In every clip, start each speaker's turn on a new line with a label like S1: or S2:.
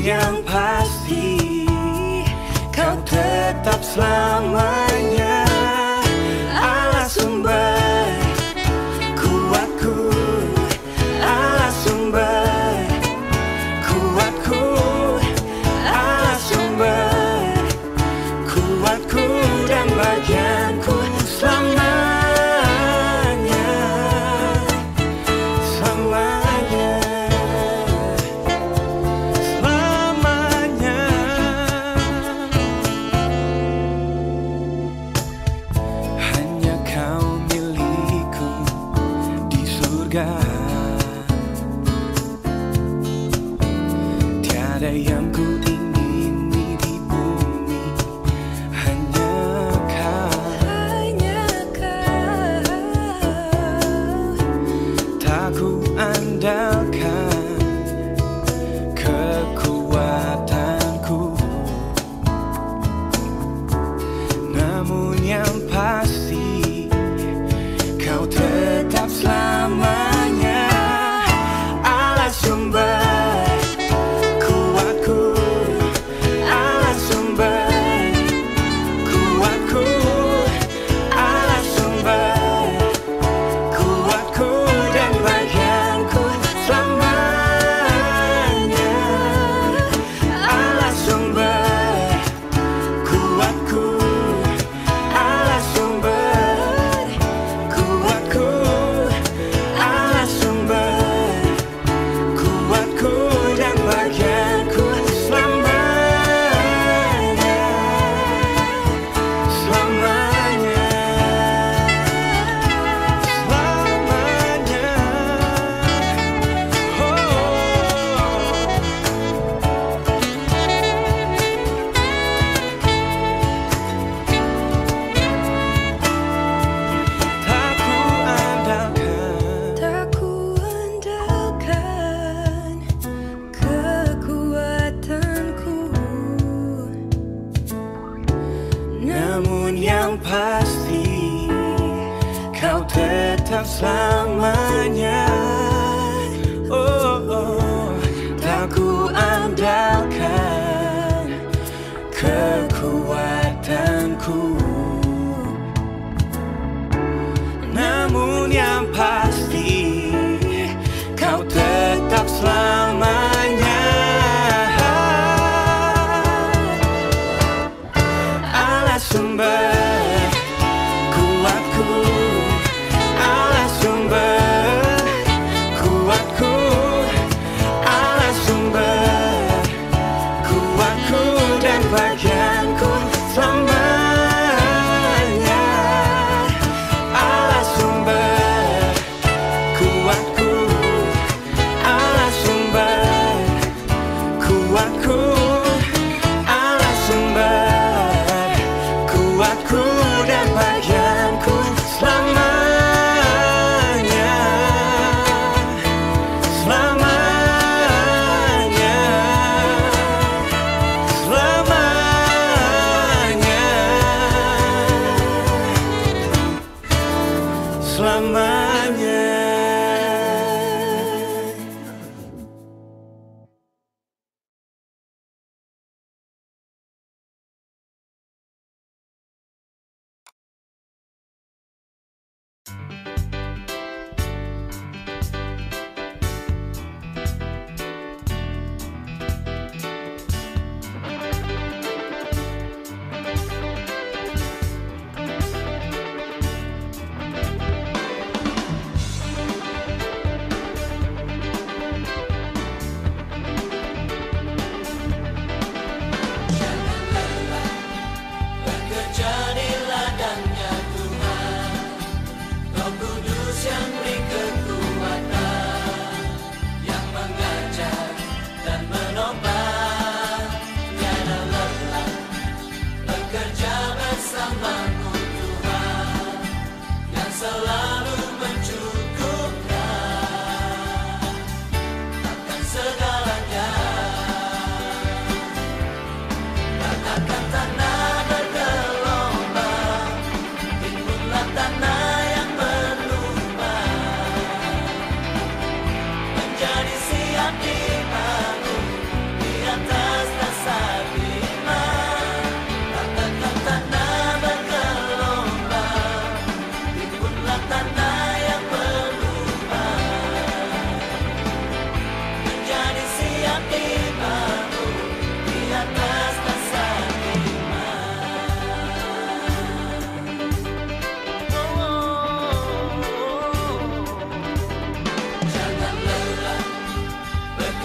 S1: yang pasti kau tetap selamanya Allah sumber kuatku, Allah sumber kuatku, Allah sumber kuatku dan bagianku selamanya, selamanya, selamanya. Hanya kau milikku di surga, tiada yang ku ingini di bumi. Hanya kau, tak ku andalkan kekuatanku, namun yang pasti kau tetap selamanya Allah sumber kuatku,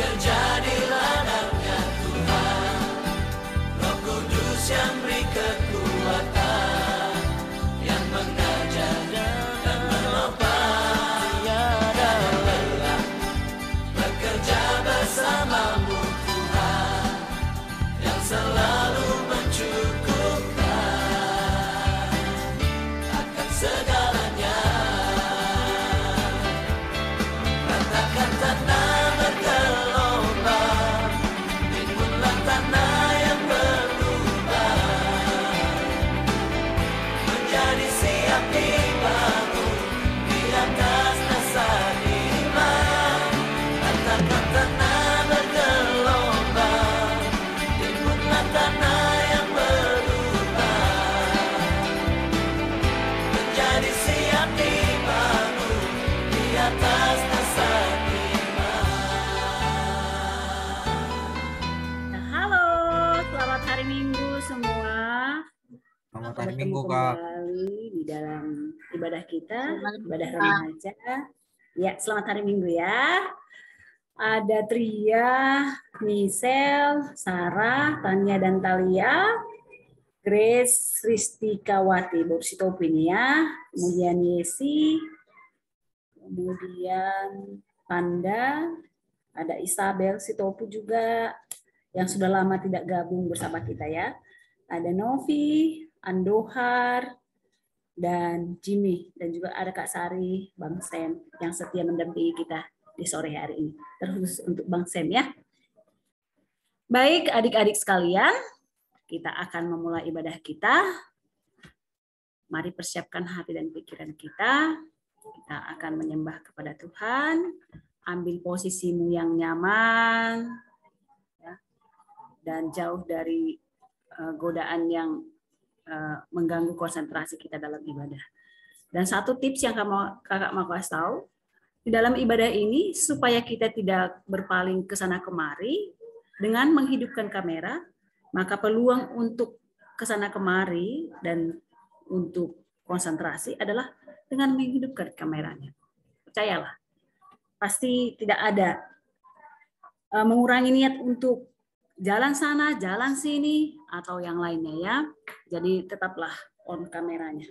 S1: Bekerjadilah anaknya Tuhan, Roh Kudus yang beri kekuatan, yang mengajar dan menopang tiada lelah. Bekerja bersamamu Tuhan, yang selalu mencukupkan akan segalanya. Katakan tanah bergelombang, timbullah tanah yang berubah, menjadi siap dibangun di atas dasar iman. Katakan tanah bergelombang, timbullah tanah yang berubah, menjadi siap dibangun di atas dasar iman.
S2: Nah, halo, selamat hari Minggu semua.
S3: Selamat
S2: Kita
S3: hari
S2: bertemu
S3: Minggu, Kak.
S2: kembali di dalam ibadah kita, ibadah remaja. Ya, selamat hari Minggu ya. Ada Tria, Michelle, Sarah, Tania dan Talia, Grace, Ristikawati, Borsitopi nih ya. Kemudian Yesi, kemudian Panda, ada Isabel Sitopu juga yang sudah lama tidak gabung bersama kita ya. Ada Novi, Andohar, dan Jimmy, dan juga ada Kak Sari, Bang Sam yang setia mendampingi kita di sore hari ini. Terus untuk Bang Sam ya. Baik adik-adik sekalian, kita akan memulai ibadah kita. Mari persiapkan hati dan pikiran kita. Kita akan menyembah kepada Tuhan. Ambil posisimu yang nyaman, ya, dan jauh dari godaan yang mengganggu konsentrasi kita dalam ibadah. Dan satu tips yang kakak mau kasih tahu, di dalam ibadah ini supaya kita tidak berpaling ke sana kemari dengan menghidupkan kamera, maka peluang untuk ke sana kemari dan untuk konsentrasi adalah dengan menghidupkan kameranya. Percayalah, pasti tidak ada mengurangi niat untuk jalan sana, jalan sini, atau yang lainnya ya. Jadi tetaplah on kameranya.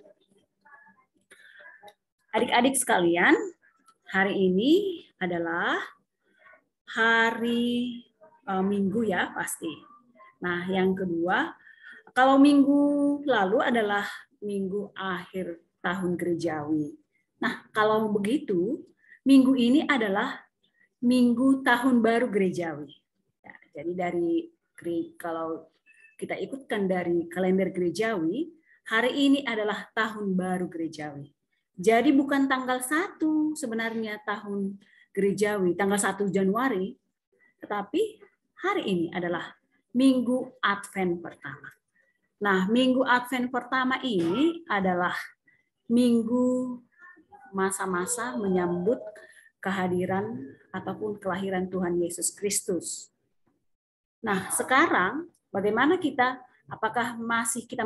S2: Adik-adik sekalian, hari ini adalah hari Minggu ya pasti. Nah yang kedua, kalau minggu lalu adalah minggu akhir tahun gerejawi. Nah kalau begitu, minggu ini adalah minggu tahun baru gerejawi. Ya, jadi kalau kita ikutkan dari kalender gerejawi, hari ini adalah tahun baru gerejawi. Jadi bukan tanggal 1 sebenarnya tahun gerejawi, tanggal 1 Januari, tetapi hari ini adalah Minggu Advent pertama. Nah, Minggu Advent pertama ini adalah minggu masa-masa menyambut kehadiran ataupun kelahiran Tuhan Yesus Kristus. Nah, sekarang bagaimana kita? Apakah masih kita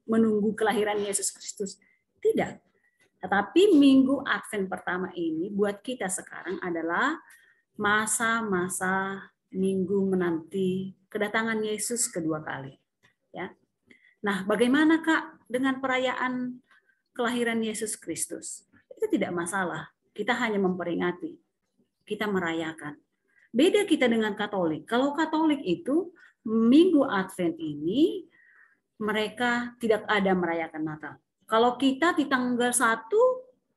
S2: menunggu kelahiran Yesus Kristus? Tidak. Tetapi minggu Advent pertama ini buat kita sekarang adalah masa-masa minggu menanti kedatangan Yesus kedua kali. Ya. Nah, bagaimana Kak dengan perayaan kelahiran Yesus Kristus? Itu tidak masalah. Kita hanya memperingati. Kita merayakan. Beda kita dengan Katolik. Kalau Katolik itu minggu Advent ini mereka tidak ada merayakan Natal. Kalau kita di tanggal 1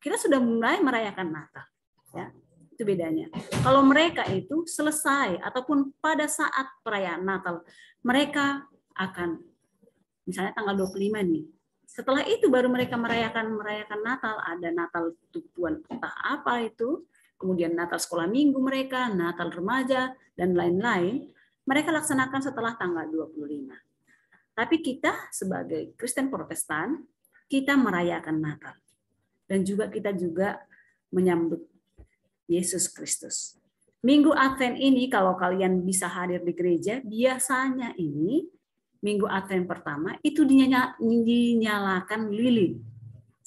S2: kita sudah mulai merayakan Natal. Ya, itu bedanya. Kalau mereka itu selesai ataupun pada saat perayaan Natal, mereka akan misalnya tanggal 25 nih. Setelah itu baru mereka merayakan Natal, ada Natal Tuhan entah apa itu, kemudian Natal sekolah minggu mereka, Natal remaja dan lain-lain, mereka laksanakan setelah tanggal 25. Tapi kita sebagai Kristen Protestan, kita merayakan Natal. Dan kita juga menyambut Yesus Kristus. Minggu Advent ini kalau kalian bisa hadir di gereja, biasanya ini Minggu Advent pertama itu dinyalakan lilin.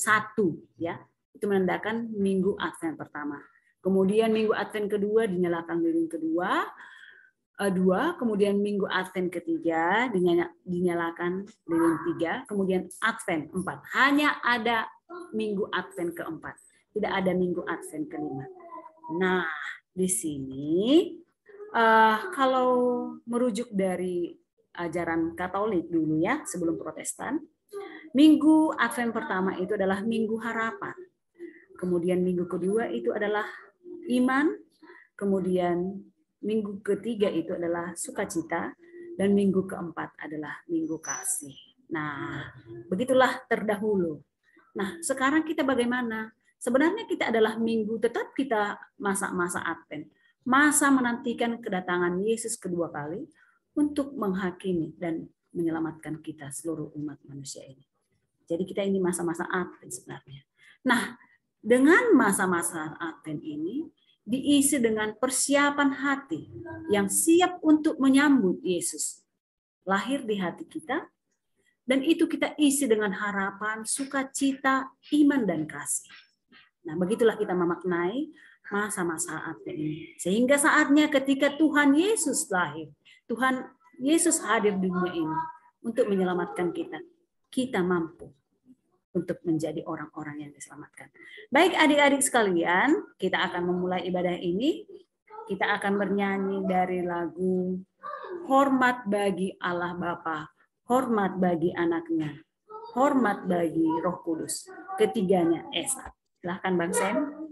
S2: 1 ya. Itu menandakan Minggu Advent pertama. Kemudian minggu Advent kedua dinyalakan lilin kedua, 2, kemudian minggu Advent ketiga dinyalakan lilin 3, kemudian Advent 4. Hanya ada minggu Advent keempat, tidak ada minggu Advent kelima. Nah, di sini kalau merujuk dari ajaran Katolik dulu ya, sebelum Protestan, minggu Advent pertama itu adalah minggu harapan. Kemudian minggu kedua itu adalah iman, kemudian minggu ketiga itu adalah sukacita, dan minggu keempat adalah minggu kasih. Nah, begitulah terdahulu. Nah, sekarang kita bagaimana? Sebenarnya kita adalah minggu, tetap kita masa-masa Advent. Masa menantikan kedatangan Yesus kedua kali untuk menghakimi dan menyelamatkan kita seluruh umat manusia ini. Jadi kita ini masa-masa Advent sebenarnya. Nah, dengan masa-masa Advent ini, diisi dengan persiapan hati yang siap untuk menyambut Yesus lahir di hati kita, dan itu kita isi dengan harapan, sukacita, iman, dan kasih. Nah, begitulah kita memaknai masa-masa Advent ini. Sehingga saatnya ketika Tuhan Yesus lahir, Tuhan Yesus hadir di dunia ini untuk menyelamatkan kita, kita mampu untuk menjadi orang-orang yang diselamatkan. Baik adik-adik sekalian, kita akan memulai ibadah ini. Kita akan bernyanyi dari lagu Hormat bagi Allah Bapa, hormat bagi anaknya, hormat bagi Roh Kudus. Ketiganya Esa. Silahkan Bang Sam.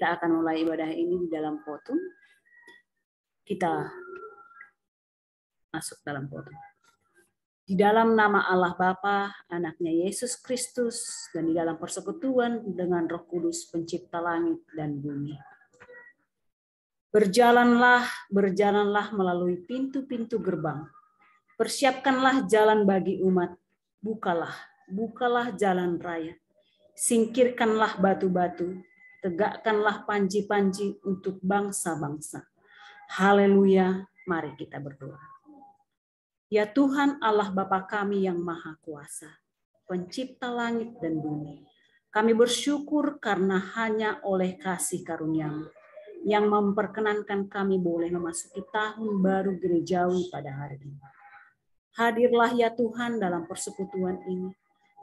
S2: kita akan mulai ibadah ini di dalam khotbah. Kita masuk dalam khotbah. Di dalam nama Allah Bapa, Anaknya Yesus Kristus, dan di dalam persekutuan dengan Roh Kudus pencipta langit dan bumi. Berjalanlah melalui pintu-pintu gerbang. Persiapkanlah jalan bagi umat. Bukalah jalan raya. Singkirkanlah batu-batu. Tegakkanlah panji-panji untuk bangsa-bangsa. Haleluya, mari kita berdoa. Ya Tuhan Allah Bapa kami yang Maha Kuasa, pencipta langit dan bumi, kami bersyukur karena hanya oleh kasih karunia-Mu yang memperkenankan kami boleh memasuki tahun baru gerejawi pada hari ini. Hadirlah ya Tuhan dalam persekutuan ini,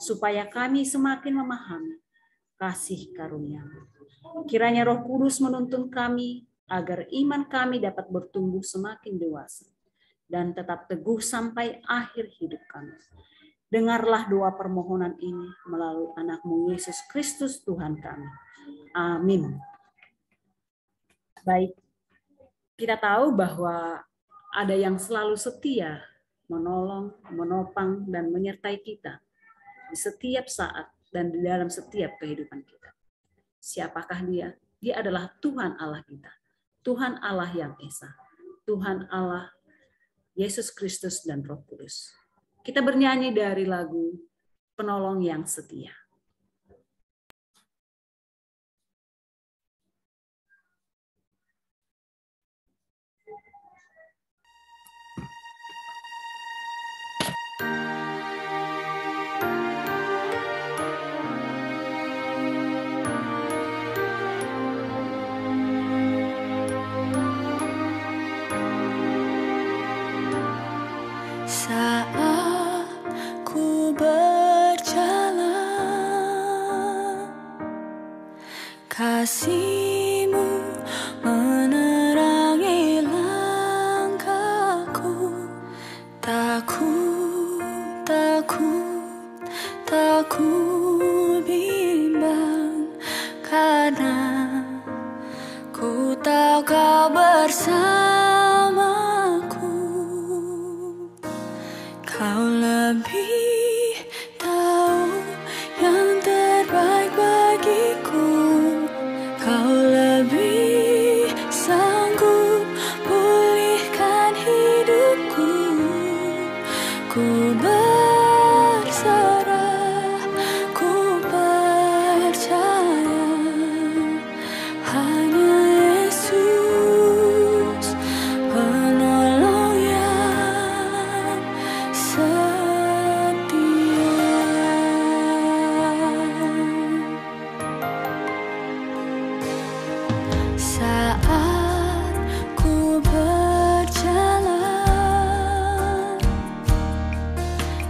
S2: supaya kami semakin memahami kasih karunia-Mu. Kiranya Roh Kudus menuntun kami agar iman kami dapat bertumbuh semakin dewasa dan tetap teguh sampai akhir hidup kami. Dengarlah doa permohonan ini melalui Anak-Mu Yesus Kristus Tuhan kami. Amin. Baik, kita tahu bahwa ada yang selalu setia, menolong, menopang, dan menyertai kita di setiap saat dan di dalam setiap kehidupan kita. Siapakah dia? Dia adalah Tuhan Allah kita. Tuhan Allah yang Esa. Tuhan Allah, Yesus Kristus, dan Roh Kudus. Kita bernyanyi dari lagu Penolong yang Setia.
S1: Saat ku berjalan, kasih-Mu menerangi langkahku. Tak ku bimbang, karena ku tahu Kau bersamaku. Kau lebih tahu yang terbaik bagiku. Kau lebih sanggup pulihkan hidupku. Ku berserah, ku percaya, hanya Yesus penolong yang setia. Saat ku berjalan,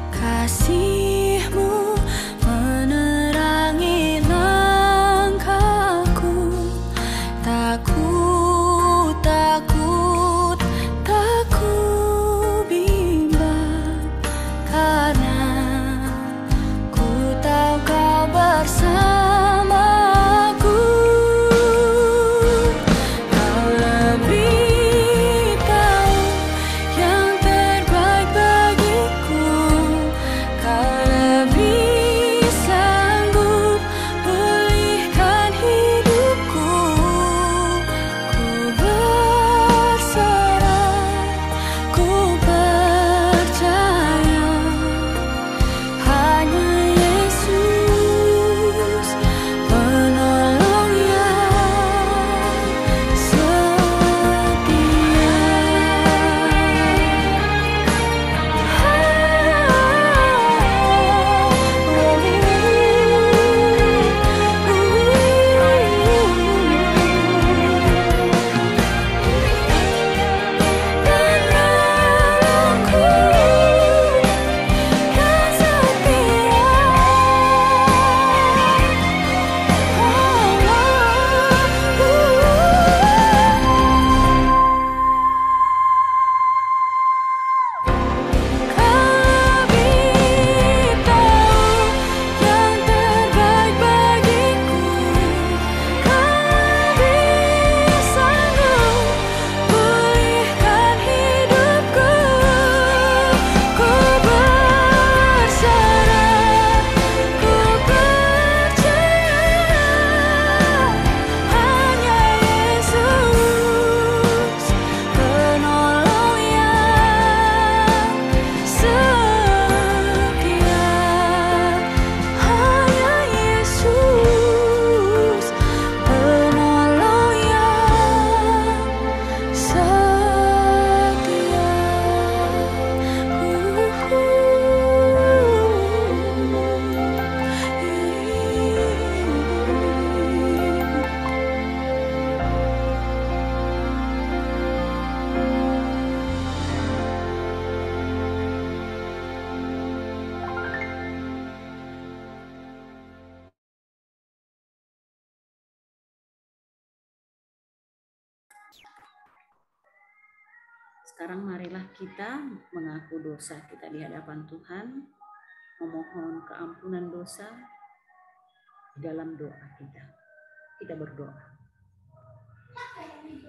S1: kasih-Mu menerangi langkahku. Tak ku bimbang, karena ku tahu Kau bersamaku. Kau lebih tahu yang terbaik bagiku. Kau
S2: Sekarang marilah kita mengaku dosa kita di hadapan Tuhan, memohon keampunan dosa di dalam doa kita. Kita berdoa.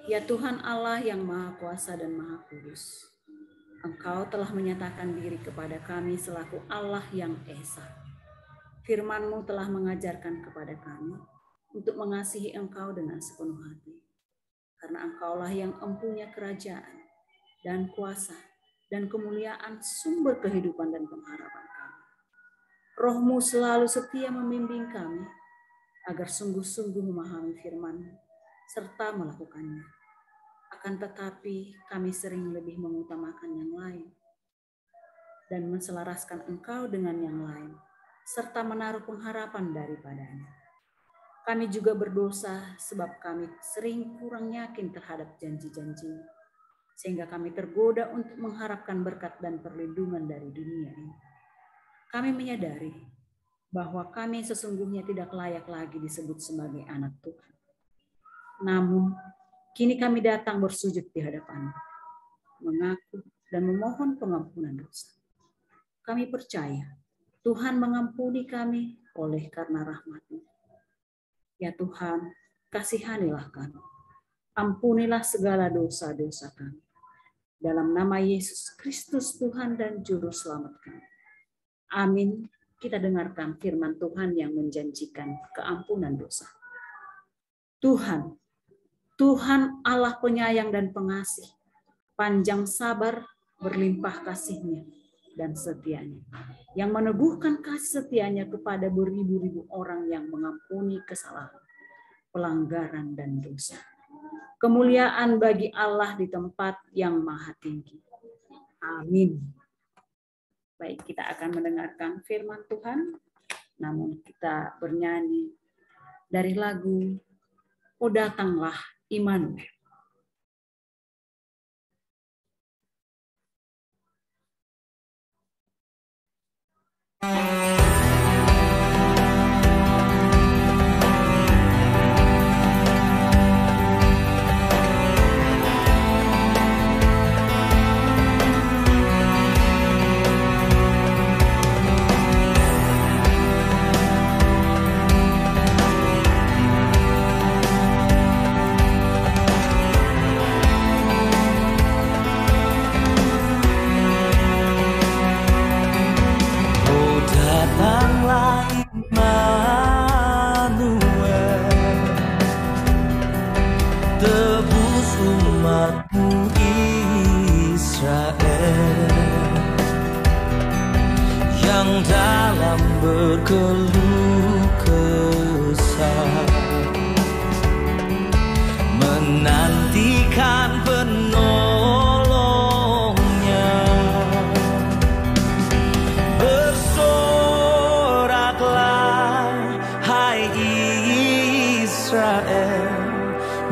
S2: Ya Tuhan Allah yang Maha Kuasa dan Maha Kudus, Engkau telah menyatakan diri kepada kami selaku Allah yang Esa. Firman-Mu telah mengajarkan kepada kami untuk mengasihi Engkau dengan sepenuh hati. Karena Engkaulah yang empunya kerajaan dan kuasa dan kemuliaan, sumber kehidupan dan pengharapan kami. Roh-Mu selalu setia membimbing kami agar sungguh-sungguh memahami firman-Mu serta melakukannya. Akan tetapi kami sering lebih mengutamakan yang lain dan menselaraskan Engkau dengan yang lain, serta menaruh pengharapan daripadanya. Kami juga berdosa sebab kami sering kurang yakin terhadap janji-janji-Mu, sehingga kami tergoda untuk mengharapkan berkat dan perlindungan dari dunia ini. Kami menyadari bahwa kami sesungguhnya tidak layak lagi disebut sebagai anak Tuhan. Namun, kini kami datang bersujud di hadapan-Mu, mengaku dan memohon pengampunan dosa. Kami percaya Tuhan mengampuni kami oleh karena rahmat-Mu. Ya Tuhan, kasihanilah kami. Ampunilah segala dosa-dosa kami. Dalam nama Yesus Kristus Tuhan dan Juru Selamat kami. Amin. Kita dengarkan firman Tuhan yang menjanjikan keampunan dosa. Tuhan Allah penyayang dan pengasih, panjang sabar, berlimpah kasih-Nya dan setia-Nya, yang meneguhkan kasih setia-Nya kepada beribu-ribu orang yang mengampuni kesalahan, pelanggaran, dan dosa. Kemuliaan bagi Allah di tempat yang maha tinggi. Amin. Baik, kita akan mendengarkan firman Tuhan, namun kita bernyanyi dari lagu "O Datanglah Immanuel".
S3: Berkeluh kesah, menantikan penolongnya. Bersoraklah hai Israel,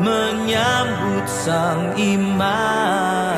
S3: menyambut Sang Immanuel.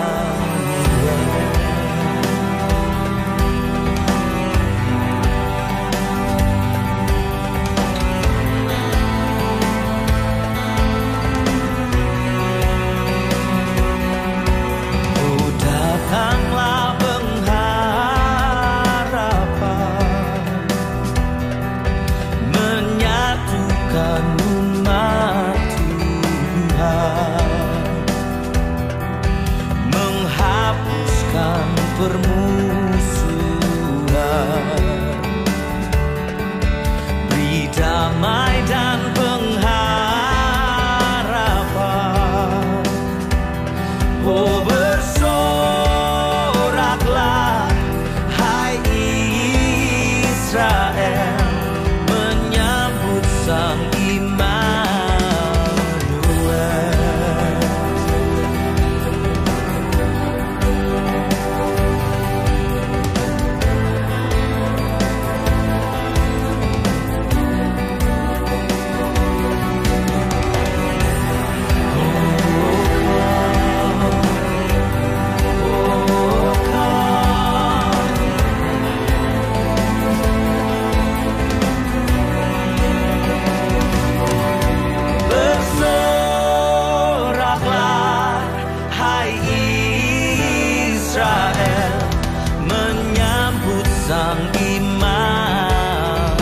S3: Immanuel.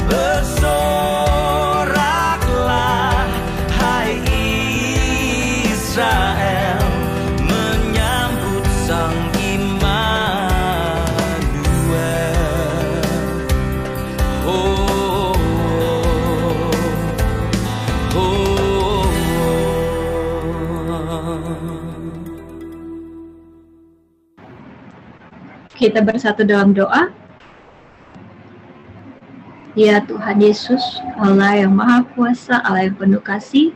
S3: Bersoraklah hai Israel, menyambut Sang Immanuel. Oh, oh, oh.
S4: Kita bersatu dalam doa. Ya Tuhan Yesus, Allah yang Maha Kuasa, Allah yang penuh kasih,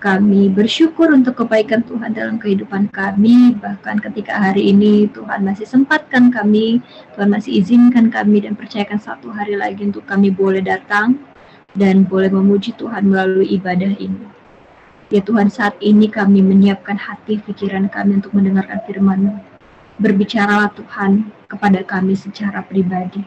S4: kami bersyukur untuk kebaikan Tuhan dalam kehidupan kami. Bahkan ketika hari ini Tuhan masih sempatkan kami, Tuhan masih izinkan kami dan percayakan satu hari lagi untuk kami boleh datang dan boleh memuji Tuhan melalui ibadah ini. Ya Tuhan, saat ini kami menyiapkan hati pikiran kami untuk mendengarkan firman-Mu. Berbicaralah Tuhan kepada kami secara pribadi.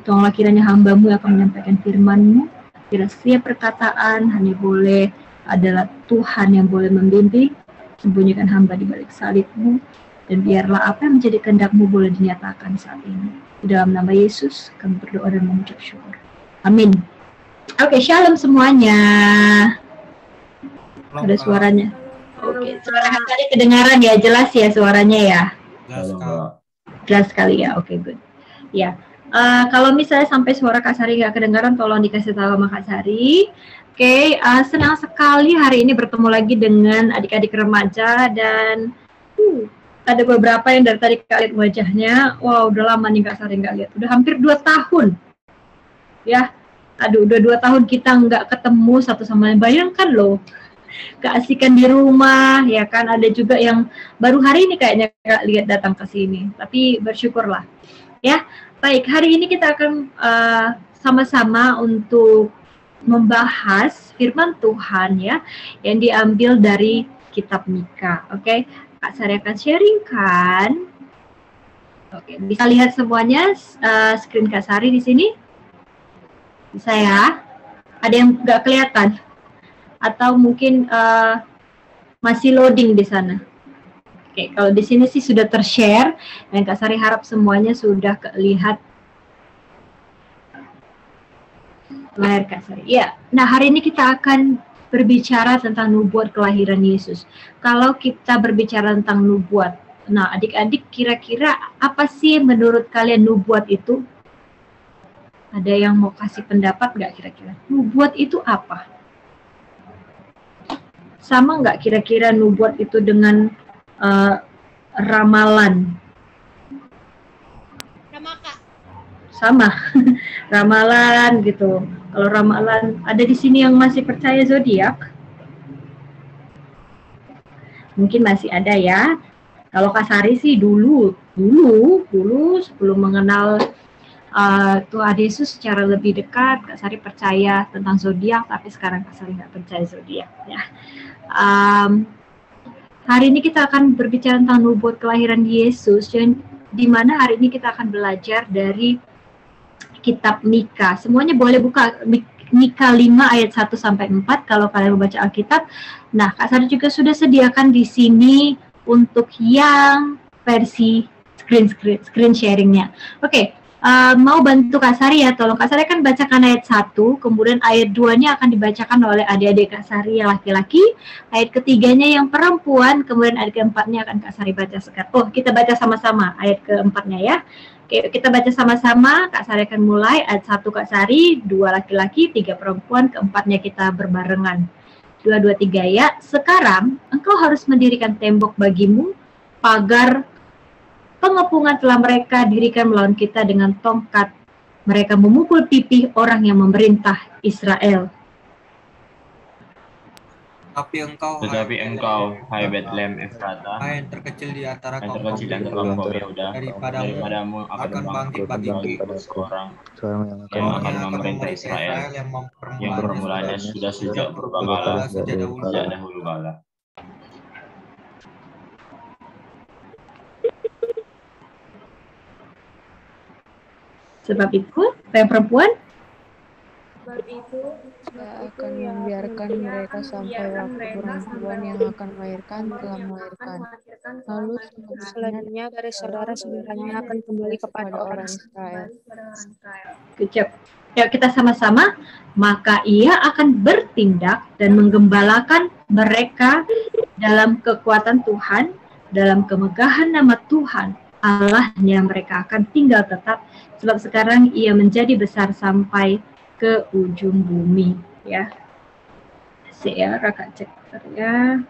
S4: Tolonglah kiranya hamba-Mu yang akan menyampaikan firman-Mu. Kira setiap perkataan hanya boleh adalah Tuhan yang boleh membimbing. Sembunyikan hamba di balik salib-Mu. Dan biarlah apa yang menjadi kehendak-Mu boleh dinyatakan saat ini. Di dalam nama Yesus kami berdoa dan mengucap syukur. Amin. Oke, shalom semuanya. Ada suaranya. Oke, suara tadi kedengaran ya, jelas ya suaranya ya. Jelas sekali ya, oke, good. Ya, kalau misalnya sampai suara Kak Sari nggak kedengaran, tolong dikasih tahu sama Kak Sari. Oke, senang sekali hari ini bertemu lagi dengan adik-adik remaja dan ada beberapa yang dari tadi Kak lihat wajahnya. Wow, udah lama nih Kak Sari nggak lihat, udah hampir 2 tahun. Ya, aduh, udah 2 tahun kita nggak ketemu satu sama lain. Bayangkan loh, keasikan di rumah, ya kan. Ada juga yang baru hari ini kayaknya Kak lihat datang ke sini, tapi bersyukurlah. Ya, baik, hari ini kita akan sama-sama untuk membahas firman Tuhan ya, yang diambil dari kitab Mika. Oke, Kak Sari akan sharingkan. Oke, bisa lihat semuanya screen Kak Sari di sini? Bisa ya? Ada yang nggak kelihatan? Atau mungkin masih loading di sana. Oke, kalau di sini sih sudah tershare dan Kak Sari harap semuanya sudah lihat layar Kak Sari. Ya, nah hari ini kita akan berbicara tentang nubuat kelahiran Yesus. Kalau kita berbicara tentang nubuat, nah adik-adik kira-kira apa sih menurut kalian nubuat itu? Ada yang mau kasih pendapat nggak kira-kira? Nubuat itu apa? Sama nggak kira-kira nubuat itu dengan ramalan? Sama, ramalan gitu. Kalau ramalan, ada di sini yang masih percaya zodiak? Mungkin masih ada ya. Kalau Kak Sari sih dulu sebelum mengenal Tuhan Yesus secara lebih dekat, Kak Sari percaya tentang zodiak, tapi sekarang Kak Sari nggak percaya zodiak ya. Hari ini kita akan berbicara tentang nubuat kelahiran Yesus, dan di mana hari ini kita akan belajar dari kitab Mika. Semuanya boleh buka Mika 5 ayat 1 sampai 4 kalau kalian membaca Alkitab. Nah, Kak Sari juga sudah sediakan di sini untuk yang versi screen sharingnya. Oke. Mau bantu Kak Sari ya, tolong Kak Sari kan bacakan ayat 1, kemudian ayat 2-nya akan dibacakan oleh adik-adik Kak Sari yang laki-laki, ayat ketiganya yang perempuan, kemudian ayat keempatnya akan Kak Sari baca sekarang. Oh, kita baca sama-sama ayat keempatnya ya. Oke, kita baca sama-sama, Kak Sari akan mulai, ayat 1 Kak Sari, 2 laki-laki, 3 perempuan, keempatnya kita berbarengan. 2, 2, 3 ya. Sekarang, engkau harus mendirikan tembok bagimu, pagar pengepungan telah mereka dirikan melawan kita dengan tongkat. Mereka memukul pipi orang yang memerintah Israel.
S5: Tetapi engkau, hai Bethlehem Efrata,
S6: yang terkecil di antara kaum
S5: Yehuda, daripadamu akan bangkit bagiku seorang yang akan memerintah Israel, yang permulanya sudah sejak purbakala, sejak dahulu kala.
S4: Sebab itu, yang perempuan,
S7: saya akan membiarkan mereka sampai waktu perempuan yang akan melahirkan telah melahirkan.
S6: Lalu selanjutnya dari saudara-saudaranya akan kembali kepada orang Israel.
S4: Kecap. Yuk kita sama-sama. Maka ia akan bertindak dan menggembalakan mereka dalam kekuatan Tuhan, dalam kemegahan nama Tuhan Allahnya mereka akan tinggal tetap, sebab sekarang ia menjadi besar sampai ke ujung bumi. Ya, ya kakak cek ya.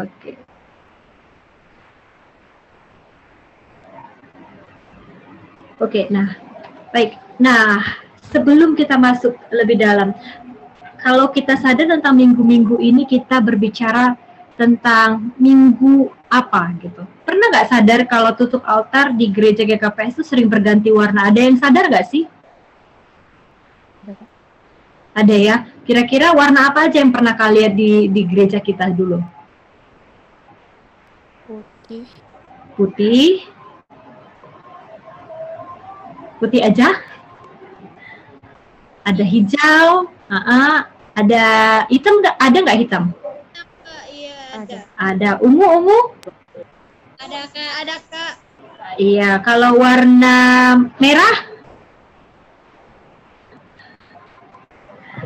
S4: Oke. Oke, nah baik. Nah, sebelum kita masuk lebih dalam, kalau kita sadar tentang minggu-minggu ini kita berbicara tentang minggu apa gitu. Pernah nggak sadar kalau tutup altar di gereja GKPS itu sering berganti warna? Ada yang sadar nggak sih? Ada ya. Kira-kira warna apa aja yang pernah kalian di gereja kita dulu?
S6: Putih.
S4: Putih. Putih aja? Ada hijau, ada hitam, ada nggak hitam?
S7: Iya, ada.
S4: Ada ungu?
S7: Ada Kak.
S4: Iya, kalau warna merah?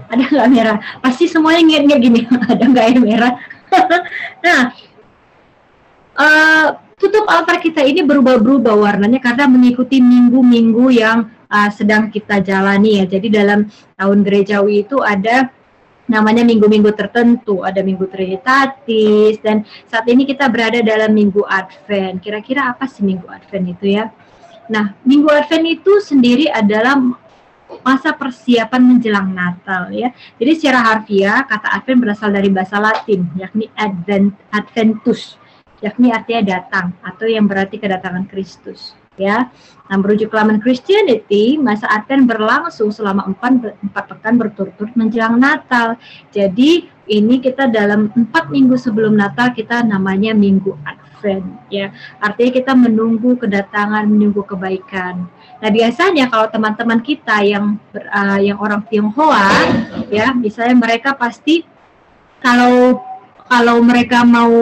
S4: Ada nggak merah? Pasti semuanya ingatnya gini, ada nggak yang merah? Nah, tutup altar kita ini berubah-berubah warnanya karena mengikuti minggu-minggu yang sedang kita jalani ya. Jadi dalam tahun gerejawi itu ada namanya minggu-minggu tertentu, ada minggu Trinitatis, dan saat ini kita berada dalam minggu Advent. Kira-kira apa sih minggu Advent itu ya? Nah, minggu Advent itu sendiri adalah masa persiapan menjelang Natal ya. Jadi secara harfiah kata Advent berasal dari bahasa Latin, yakni Adventus, yakni artinya datang atau yang berarti kedatangan Kristus. Ya, nah merujuk kelaman Christianity, masa Advent berlangsung selama 4 pekan berturut-turut menjelang Natal. Jadi ini kita dalam 4 minggu sebelum Natal kita namanya Minggu Advent. Ya, artinya kita menunggu kedatangan, menunggu kebaikan. Nah biasanya kalau teman-teman kita yang orang Tionghoa, ya, misalnya mereka pasti kalau mereka mau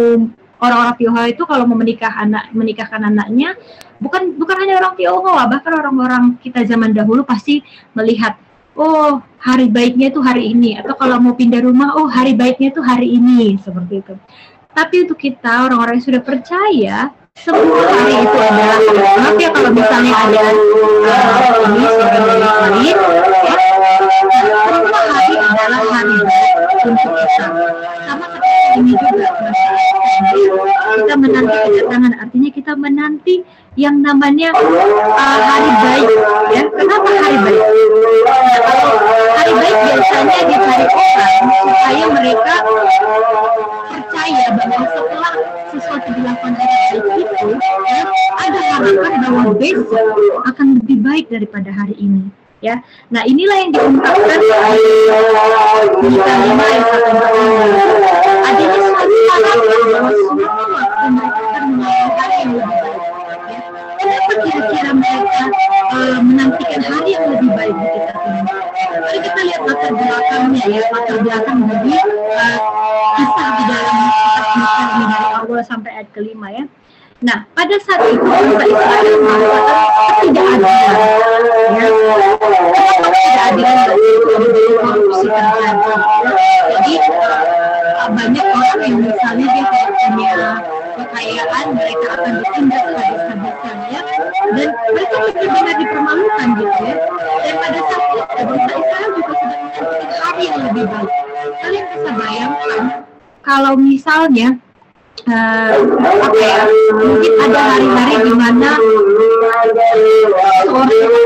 S4: orang-orang Tionghoa itu kalau mau menikahkan anaknya, bukan hanya orang Tionghoa, bahkan orang-orang kita zaman dahulu pasti melihat, oh hari baiknya itu hari ini, atau kalau mau pindah rumah, oh hari baiknya itu hari ini, seperti itu. Tapi untuk kita orang-orang yang sudah percaya, semua hari itu adalah, maaf ya kalau misalnya ada ini suara dari Farid, ya, semua hari adalah hari baik untuk kita. Sama seperti ini juga kita menanti kedatangan, artinya kita menanti yang namanya hari baik, ya. Kenapa hari baik? Nah, kalau hari baik biasanya dicari orang supaya mereka percaya bahwa setelah sesuatu dilakukan hari baik itu, ya, ada harapan bahwa besok akan lebih baik daripada hari ini. Ya, nah inilah yang diungkapkan di Mika 5 ayat 1. Adanya suatu harapan bahwa semua waktu mereka akan mengalami hari yang lebih baik. Ya. Kenapa kira-kira mereka menantikan hari yang lebih baik di kita ini? Mari kita lihat latar belakangnya ya, latar belakang dari kisah di dalam kitab Mika ini dari awal sampai ayat ke-5 ya. Nah, pada saat itu bangsa Israel merasakan ketidakadilan. Ya. Kenapa ketidakadilan itu korupsi terjadi? Jadi banyak orang yang misalnya dia tidak punya kekayaan, mereka akan ditindas habis-habisan ya. Dan mereka benar-benar dipermalukan gitu ya. Dan pada saat itu bangsa Israel juga sedang menantikan hari yang lebih baik. Kalian bisa bayangkan kalau misalnya mungkin ada hari-hari di mana seorang itu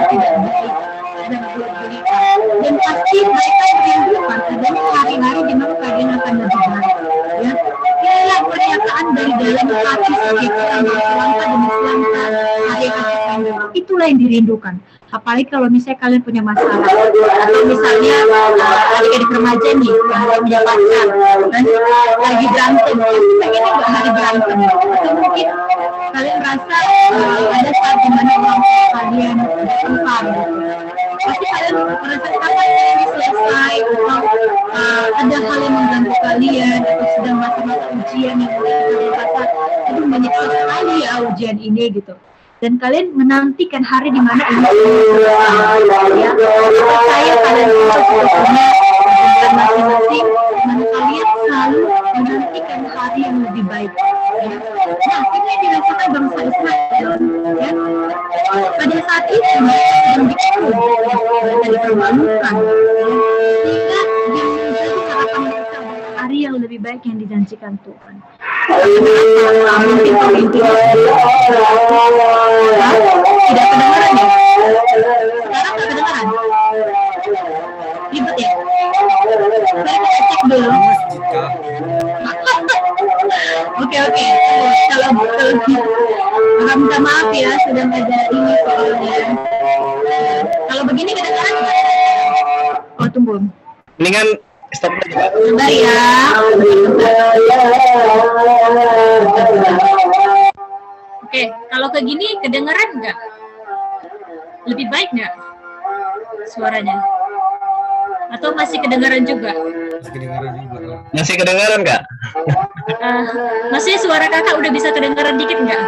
S4: tidak baik, sedang bergulita, dan pasti mereka merindukan adanya hari-hari di mana keadaan akan lebih baik. Ya, inilah pernyataan dari dalam hati kita, selangkah demi selangkah hari akan datang. Itulah yang dirindukan. Apalagi kalau misalnya kalian punya masalah, atau misalnya adik-adik remaja nih yang belum punya pacar, dan lagi berantem, pengennya nggak hari berantem, atau mungkin kalian merasa ada saat dimana orang tua kalian bertengkar, pasti kalian merasa kapan ini selesai, atau ada hal yang mengganggu kalian atau sedang masa-masa ujian yang kalian rasa aduh menyiksa sekali ya ujian ini gitu. Dan kalian menantikan hari di mana ini selesai. Ya, percaya kalian itu sebetulnya dan masing-masing, mana kalian selalu menantikan hari yang lebih baik. Ya. Nah, ini yang dirasakan bangsa Israel. Ya. Pada saat itu mereka sedang dikepung dan dipermalukan. Sehingga yang menjadi harapan mereka adalah hari yang lebih baik yang dijanjikan Tuhan. Kenapa? Mungkin pemimpinnya tidak kedengaran ya? Sekarang nggak kedengaran? Ribet ya? Mereka cek dulu. Oke. Kalau minta maaf ya, sedang ada ini soalnya. Kalau begini kedengaran nggak? Oh, tunggu.
S8: Mendingan stop dulu.
S4: Bentar ya. Oke, kalau kayak gini kedengaran nggak? Lebih baik nggak suaranya? Atau masih kedengaran juga?
S8: Masih kedengaran nggak?
S4: Masih suara kakak udah bisa kedengaran dikit nggak?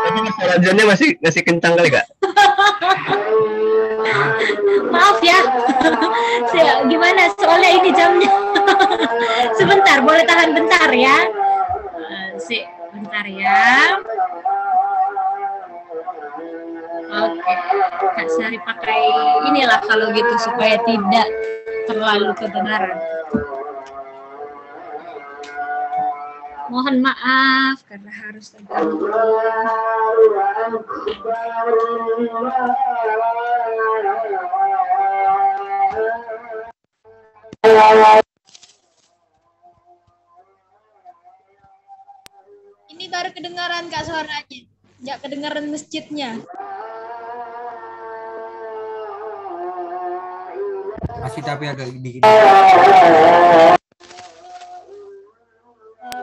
S8: Tapi suara Johnnya masih kencang kali nggak?
S4: Maaf ya. Gimana? Soalnya ini jamnya. Sebentar, boleh tahan bentar ya. Bentar ya. Oke, Kak Sari pakai inilah kalau gitu supaya tidak terlalu kedengaran. Mohon maaf karena harus terganggu.
S7: Ini baru kedengaran Kak suaranya. Nggak kedengaran masjidnya.
S9: Masih tapi agak dikit.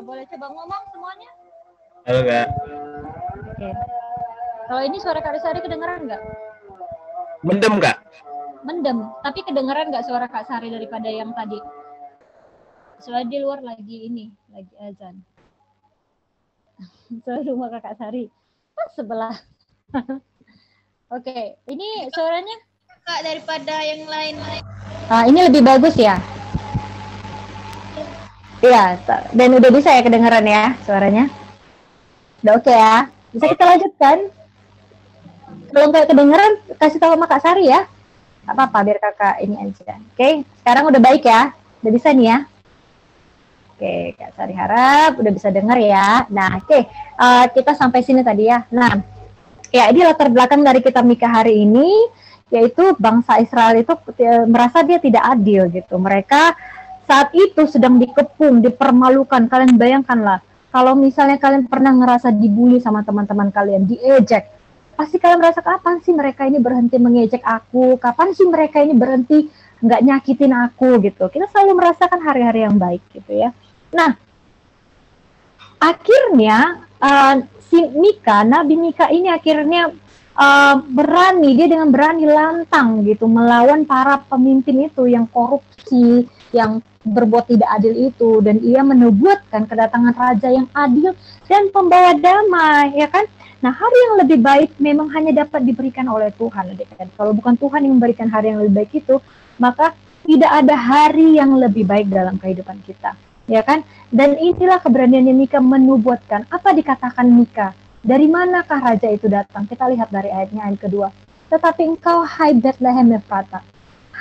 S4: Boleh coba ngomong semuanya?
S8: Halo Kak.
S4: Oke. Kalau ini suara Kak Sari kedengaran nggak?
S8: Mendem Kak?
S4: Mendem, tapi kedengaran nggak suara Kak Sari daripada yang tadi? Soalnya di luar lagi azan. Soalnya rumah Kak Sari pas sebelah. Oke, ini suaranya
S7: Kak daripada yang lain.
S4: ini lebih bagus ya? Iya, dan udah bisa ya kedengaran ya suaranya? Udah oke ya? Bisa kita lanjutkan? Kalau nggak kedengaran, kasih tahu sama Kak Sari ya. Nggak apa-apa, biar kakak ini aja. Oke, sekarang udah baik ya? Udah bisa nih ya? Oke, Kak Sari harap udah bisa dengar ya. Nah, oke, kita sampai sini tadi ya. Nah, ya ini latar belakang dari kitab Mika hari ini, yaitu bangsa Israel itu merasa dia tidak adil gitu. Mereka saat itu sedang dikepung, dipermalukan. Kalian bayangkanlah, kalau misalnya kalian pernah ngerasa dibully sama teman-teman kalian, diejek, pasti kalian merasa kapan sih mereka ini berhenti mengejek aku? Kapan sih mereka ini berhenti nggak nyakitin aku gitu? Kita selalu merasakan hari-hari yang baik gitu ya. Nah, akhirnya si Mika, Nabi Mika ini akhirnya berani, dia dengan berani lantang gitu melawan para pemimpin itu yang korupsi, yang berbuat tidak adil itu, dan ia menubuatkan kedatangan raja yang adil dan pembawa damai, ya kan? Nah, hari yang lebih baik memang hanya dapat diberikan oleh Tuhan, adik-adik. Kalau bukan Tuhan yang memberikan hari yang lebih baik itu, maka tidak ada hari yang lebih baik dalam kehidupan kita, ya kan? Dan inilah keberaniannya Mika menubuatkan. Apa dikatakan Mika? Dari manakah raja itu datang? Kita lihat dari ayatnya, ayat kedua. Tetapi engkau, hai Bethlehem Efrata,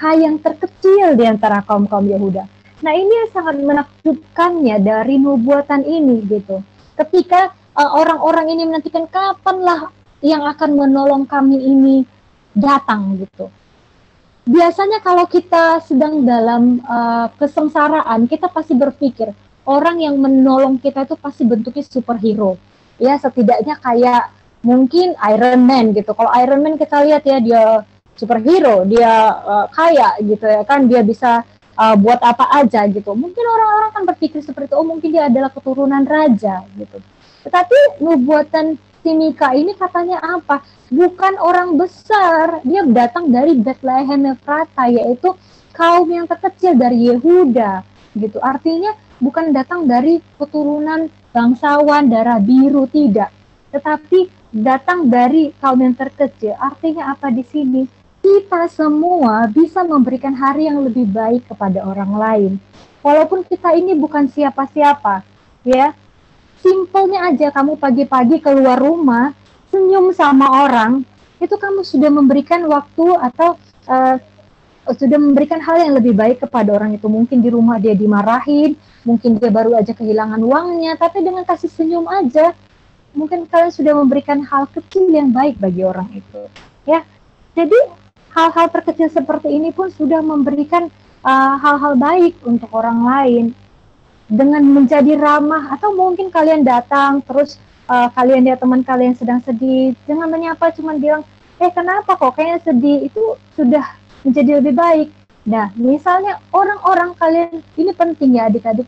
S4: hai yang terkecil di antara kaum-kaum Yehuda. Nah, ini yang sangat menakjubkannya dari nubuatan ini gitu. Ketika orang-orang ini menantikan kapanlah yang akan menolong kami ini datang gitu. Biasanya kalau kita sedang dalam kesengsaraan, kita pasti berpikir orang yang menolong kita itu pasti bentuknya superhero. Ya, setidaknya kayak mungkin Iron Man gitu. Kalau Iron Man kita lihat ya, dia superhero, dia kaya gitu ya kan, dia bisa buat apa aja gitu. Mungkin orang-orang kan berpikir seperti itu, oh mungkin dia adalah keturunan raja gitu. Tetapi nubuatan si Mika ini katanya apa? Bukan orang besar, dia datang dari Bethlehem Efrata, yaitu kaum yang terkecil dari Yehuda. gitu. Artinya bukan datang dari keturunan bangsawan darah biru, tidak, tetapi datang dari kaum yang terkecil. Artinya apa di sini? Kita semua bisa memberikan hari yang lebih baik kepada orang lain. Walaupun kita ini bukan siapa-siapa, ya. Simpelnya aja kamu pagi-pagi keluar rumah, senyum sama orang, itu kamu sudah memberikan waktu atau sudah memberikan hal yang lebih baik kepada orang itu. Mungkin di rumah dia dimarahin, mungkin dia baru aja kehilangan uangnya, tapi dengan kasih senyum aja, mungkin kalian sudah memberikan hal kecil yang baik bagi orang itu. Ya, jadi hal-hal terkecil seperti ini pun sudah memberikan hal-hal baik untuk orang lain. Dengan menjadi ramah, atau mungkin kalian datang, terus kalian lihat teman kalian sedang sedih, jangan menyapa, cuman bilang, kenapa kok kayaknya sedih, itu sudah menjadi lebih baik. Nah, misalnya orang-orang kalian, ini penting ya adik-adik,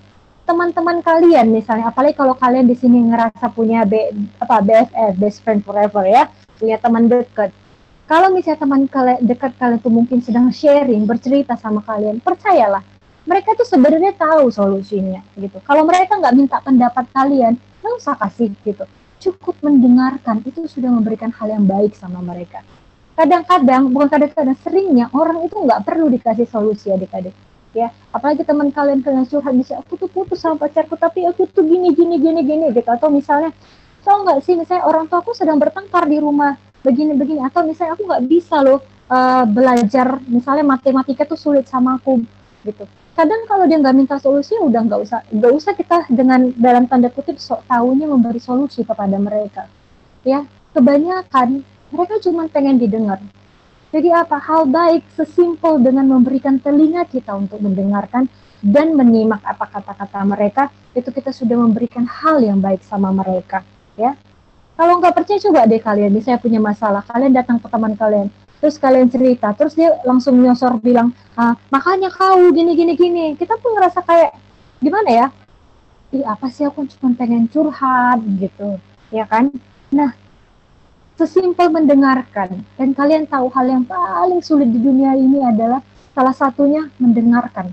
S4: teman-teman kalian misalnya, apalagi kalau kalian di sini ngerasa punya BFF, best friend forever ya, punya teman dekat. Kalau misalnya teman kalian dekat kalian tuh mungkin sedang sharing, bercerita sama kalian, percayalah, mereka tuh sebenarnya tahu solusinya gitu. Kalau mereka nggak minta pendapat kalian, nggak usah kasih gitu. Cukup mendengarkan, itu sudah memberikan hal yang baik sama mereka. Kadang-kadang, bukan kadang-kadang, seringnya orang itu nggak perlu dikasih solusi adik-adik. Ya, apalagi teman kalian curhat, misalnya aku tuh putus sama pacarku, tapi aku tuh gini gitu. Atau misalnya, tau nggak sih, misalnya orang tua aku sedang bertengkar di rumah, begini. Atau misalnya aku nggak bisa loh belajar, misalnya matematika tuh sulit sama aku gitu. Kadang kalau dia nggak minta solusi, udah nggak usah kita dengan dalam tanda kutip sok tahunya memberi solusi kepada mereka. Ya, kebanyakan mereka cuma pengen didengar. Jadi apa? Hal baik sesimpel dengan memberikan telinga kita untuk mendengarkan dan menyimak apa kata-kata mereka, itu kita sudah memberikan hal yang baik sama mereka. Ya. Kalau nggak percaya, coba deh kalian, misalnya punya masalah, kalian datang ke teman kalian, terus kalian cerita, terus dia langsung nyosor bilang, makanya kau gini. Kita pun ngerasa kayak, gimana ya? Apa sih, aku cuma pengen curhat gitu, ya kan? Nah, sesimpel mendengarkan, dan kalian tahu hal yang paling sulit di dunia ini adalah salah satunya mendengarkan.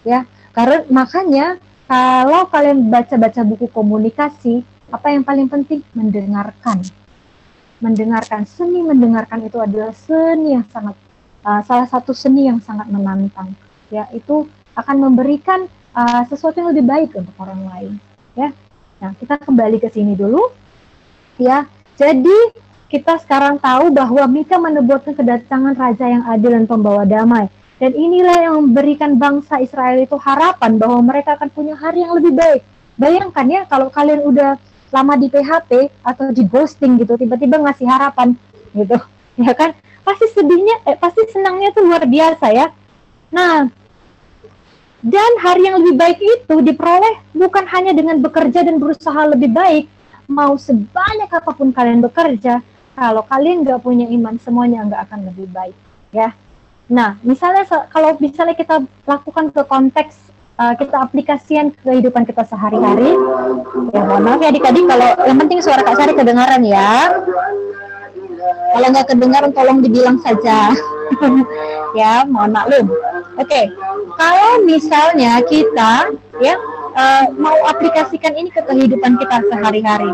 S4: Ya, karena makanya kalau kalian baca-baca buku komunikasi, apa yang paling penting? Mendengarkan. Seni mendengarkan itu adalah seni yang sangat salah satu seni yang sangat menantang. Ya, itu akan memberikan sesuatu yang lebih baik untuk orang lain. Ya, nah kita kembali ke sini dulu. Ya, jadi kita sekarang tahu bahwa Mika menubuatkan kedatangan raja yang adil dan pembawa damai. Dan inilah yang memberikan bangsa Israel itu harapan bahwa mereka akan punya hari yang lebih baik. Bayangkan ya, kalau kalian udah lama di PHP atau di ghosting gitu, tiba-tiba ngasih harapan gitu, ya kan? Pasti sedihnya, pasti senangnya tuh luar biasa ya. Nah, dan hari yang lebih baik itu diperoleh bukan hanya dengan bekerja dan berusaha lebih baik. Mau sebanyak apapun kalian bekerja, kalau kalian nggak punya iman, semuanya nggak akan lebih baik, ya. Nah, misalnya kalau misalnya kita lakukan ke konteks, kita aplikasikan ke kehidupan kita sehari-hari. Ya, mohon maaf ya adik-adik, kalau yang penting suara Kak Sari kedengaran ya. Kalau nggak kedengaran, tolong dibilang saja. Ya, mohon maklum. Oke, kalau misalnya kita ya mau aplikasikan ini ke kehidupan kita sehari-hari,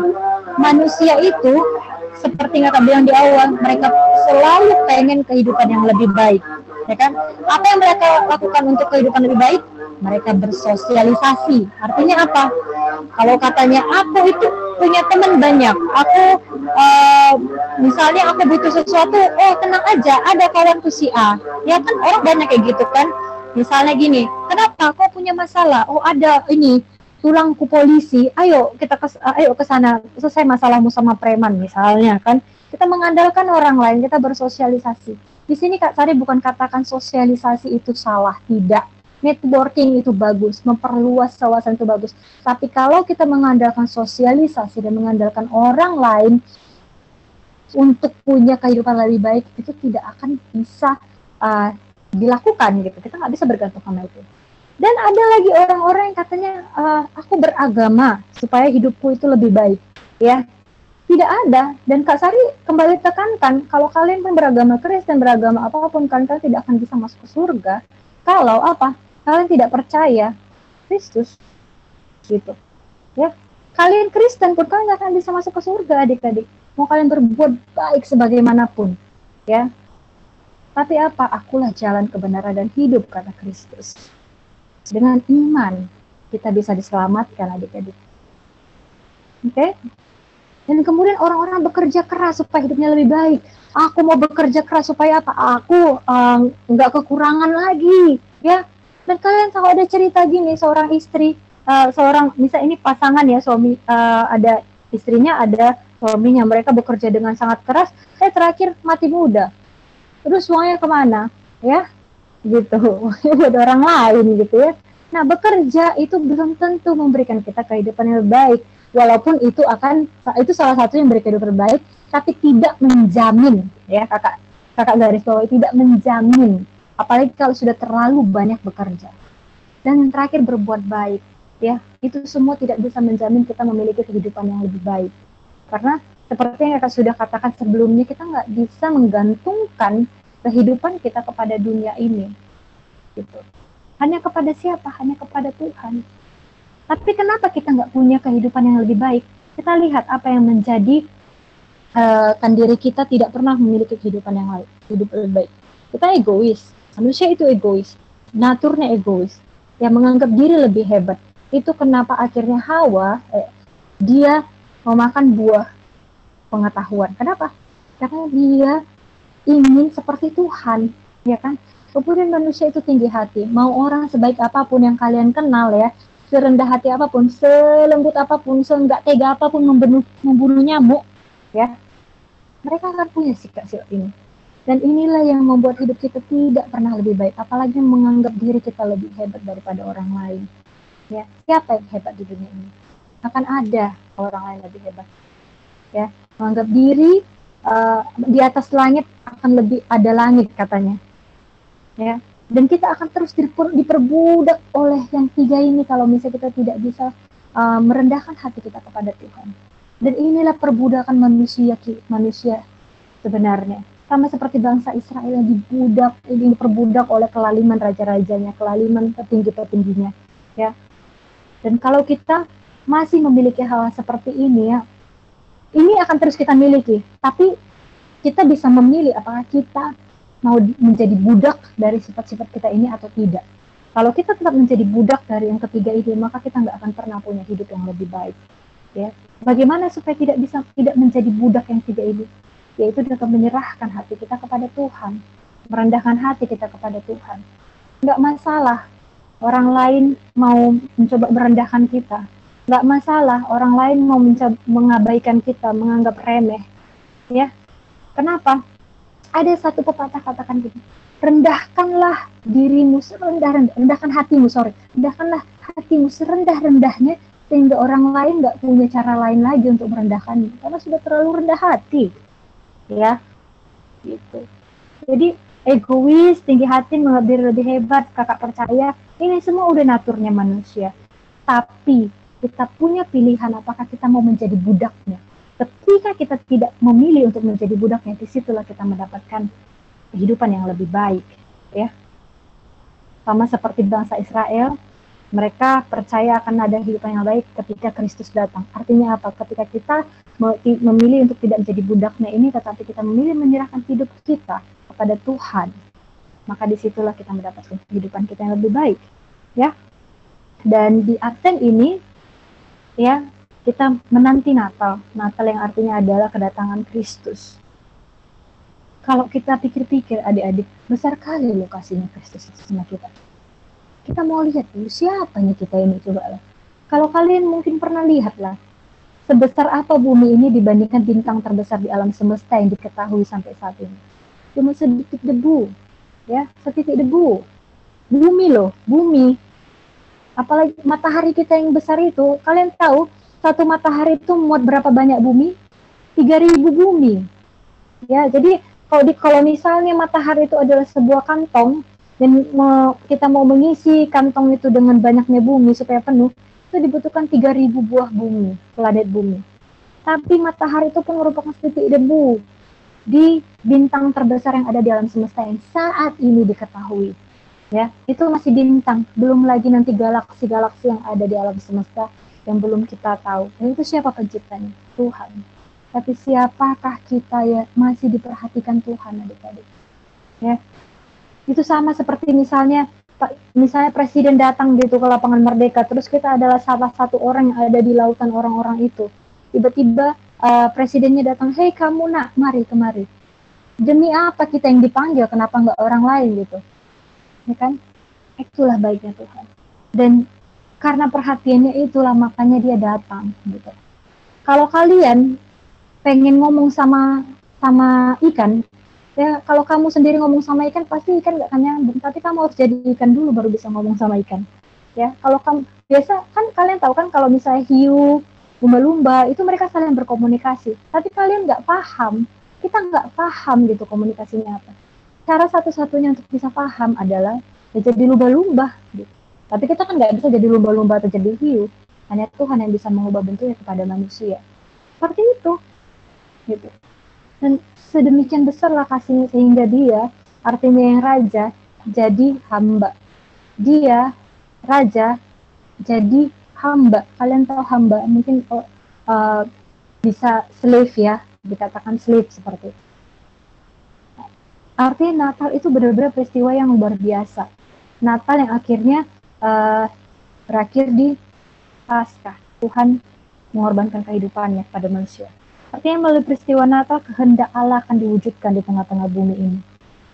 S4: manusia itu seperti yang Kak bilang di awal, mereka selalu pengen kehidupan yang lebih baik, ya kan? Apa yang mereka lakukan untuk kehidupan lebih baik? Mereka bersosialisasi. Artinya apa? Kalau katanya aku itu punya teman banyak, aku misalnya aku butuh sesuatu, tenang aja, ada kawanku si A, ya kan? Orang banyak kayak gitu kan. Misalnya gini, kenapa kau punya masalah? Ada ini tulangku polisi, ayo kita ke sana, selesai masalahmu sama preman misalnya kan. Kita mengandalkan orang lain, kita bersosialisasi. Di sini Kak Sari bukan katakan sosialisasi itu salah, tidak. Networking itu bagus, memperluas wawasan itu bagus. Tapi kalau kita mengandalkan sosialisasi dan mengandalkan orang lain untuk punya kehidupan lebih baik, itu tidak akan bisa dilakukan gitu. Kita nggak bisa bergantung sama itu. Dan ada lagi orang-orang yang katanya aku beragama supaya hidupku itu lebih baik, ya. Tidak ada. Dan Kak Sari kembali tekankan, kalau kalian pun beragama Kristen, beragama apapun, kalian tidak akan bisa masuk ke surga kalau apa? kalian tidak percaya Kristus, gitu. Ya, kalian Kristen pun kalian nggak akan bisa masuk ke surga, adik-adik. Mau kalian berbuat baik sebagaimanapun, ya. Tapi apa? Akulah jalan kebenaran dan hidup, kata Kristus. Dengan iman kita bisa diselamatkan, adik-adik. Oke? Dan kemudian orang-orang bekerja keras supaya hidupnya lebih baik. Aku mau bekerja keras supaya apa? Aku nggak kekurangan lagi, ya. Dan kalian tahu ada cerita gini, seorang istri, misal ini pasangan ya, suami, ada istrinya, ada suaminya, mereka bekerja dengan sangat keras, terakhir mati muda. Terus uangnya kemana? Ya, gitu, buat orang lain gitu ya. Nah, bekerja itu belum tentu memberikan kita kehidupan yang lebih baik. Walaupun itu salah satu yang memberikan kehidupan terbaik, tapi tidak menjamin, ya kakak garis bawahi, tidak menjamin, apalagi kalau sudah terlalu banyak bekerja. Dan yang terakhir, berbuat baik, ya itu semua tidak bisa menjamin kita memiliki kehidupan yang lebih baik, karena seperti yang kakak sudah katakan sebelumnya, kita nggak bisa menggantungkan kehidupan kita kepada dunia ini, gitu. Hanya kepada siapa? Hanya kepada Tuhan. Tapi kenapa kita nggak punya kehidupan yang lebih baik? Kita lihat apa yang menjadi diri kita tidak pernah memiliki kehidupan yang hidup lebih baik. Kita egois. Manusia itu egois. Naturnya egois. Yang menganggap diri lebih hebat. Itu kenapa akhirnya Hawa dia memakan buah pengetahuan. Kenapa? Karena dia ingin seperti Tuhan, ya kan? Kemudian manusia itu tinggi hati. Mau orang sebaik apapun yang kalian kenal ya, serendah hati apapun, selembut apapun, seenggak tega apapun membunuh nyamuk, ya, mereka akan punya sikap ini. Dan inilah yang membuat hidup kita tidak pernah lebih baik, apalagi menganggap diri kita lebih hebat daripada orang lain. Ya, siapa yang hebat di dunia ini? Akan ada orang lain lebih hebat. Ya, menganggap diri di atas langit akan lebih ada langit katanya. Ya. Dan kita akan terus diperbudak oleh yang tiga ini kalau misalnya kita tidak bisa merendahkan hati kita kepada Tuhan. Dan inilah perbudakan manusia sebenarnya. Sama seperti bangsa Israel yang diperbudak oleh kelaliman raja-rajanya, kelaliman petinggi-petingginya. Ya. Dan kalau kita masih memiliki hal seperti ini, ya, ini akan terus kita miliki. Tapi kita bisa memilih apakah kita mau menjadi budak dari sifat-sifat kita ini atau tidak. Kalau kita tetap menjadi budak dari yang ketiga ini, maka kita nggak akan pernah punya hidup yang lebih baik. Ya, bagaimana supaya tidak menjadi budak yang tiga ini? Yaitu dengan menyerahkan hati kita kepada Tuhan, merendahkan hati kita kepada Tuhan. Nggak masalah orang lain mau mencoba merendahkan kita. Nggak masalah orang lain mau mencoba mengabaikan kita, menganggap remeh. Ya, kenapa? Ada satu pepatah katakan gini, rendahkanlah dirimu rendahkan hatimu, rendahkanlah hatimu serendah-rendahnya sehingga orang lain nggak punya cara lain lagi untuk merendahkanmu karena sudah terlalu rendah hati, ya, gitu. Jadi egois, tinggi hati, menganggap diri lebih hebat, kakak percaya ini semua udah naturnya manusia. Tapi kita punya pilihan apakah kita mau menjadi budaknya. Ketika kita tidak memilih untuk menjadi budaknya, disitulah kita mendapatkan kehidupan yang lebih baik, ya. Sama seperti bangsa Israel, mereka percaya akan ada kehidupan yang baik ketika Kristus datang. Artinya apa? Ketika kita memilih untuk tidak menjadi budaknya ini, tetapi kita memilih menyerahkan hidup kita kepada Tuhan, maka disitulah kita mendapatkan kehidupan kita yang lebih baik, ya. Dan di Advent ini, ya, kita menanti Natal yang artinya adalah kedatangan Kristus. Kalau kita pikir-pikir adik-adik, besar kali loh kasihnya Kristus sama kita. Kita mau lihat dulu siapanya kita ini, coba lah. Kalau kalian mungkin pernah lihat lah, sebesar apa bumi ini dibandingkan bintang terbesar di alam semesta yang diketahui sampai saat ini. Cuma sedikit debu, ya, setitik debu. Bumi loh, bumi. Apalagi matahari kita yang besar itu, kalian tahu, satu matahari itu muat berapa banyak bumi? 3.000 bumi. Ya, jadi kalau misalnya matahari itu adalah sebuah kantong dan kita mau mengisi kantong itu dengan banyaknya bumi supaya penuh, itu dibutuhkan 3.000 buah bumi, planet bumi. Tapi matahari itu pun merupakan titik debu di bintang terbesar yang ada di alam semesta yang saat ini diketahui.
S10: Ya, itu masih bintang, belum lagi nanti galaksi-galaksi yang ada di alam semesta yang belum kita tahu. Dan itu siapa penciptanya? Tuhan. Tapi siapakah kita ya masih diperhatikan Tuhan, adik-adik? Ya, itu sama seperti misalnya presiden datang gitu ke lapangan Merdeka, terus kita adalah salah satu orang yang ada di lautan orang-orang itu. Tiba-tiba presidennya datang, hei kamu nak, mari kemari. Demi apa kita yang dipanggil? Kenapa nggak orang lain gitu? Ya kan? Itulah baiknya Tuhan. Dan karena perhatiannya itulah makanya dia datang gitu. Kalau kalian pengen ngomong sama ikan, ya kalau kamu sendiri ngomong sama ikan pasti ikan nggak akan nyambung, tapi kamu harus jadi ikan dulu baru bisa ngomong sama ikan. Ya, kalau kamu biasa kan kalian tahu kan kalau misalnya hiu, lumba-lumba itu mereka saling berkomunikasi, tapi kalian nggak paham, kita nggak paham gitu komunikasinya apa. Cara satu-satunya untuk bisa paham adalah ya jadi lumba-lumba gitu. Tapi kita kan nggak bisa jadi lumba-lumba atau jadi hiu. Hanya Tuhan yang bisa mengubah bentuknya kepada manusia. Seperti itu. Gitu. Dan sedemikian besarlah kasihnya sehingga dia, artinya yang raja, jadi hamba. Dia, raja, jadi hamba. Kalian tahu hamba, mungkin bisa slave ya, dikatakan slave seperti itu. Artinya Natal itu benar-benar peristiwa yang luar biasa. Natal yang akhirnya berakhir di Paskah. Tuhan mengorbankan kehidupannya pada manusia. Artinya melalui peristiwa Natal, kehendak Allah akan diwujudkan di tengah-tengah bumi ini.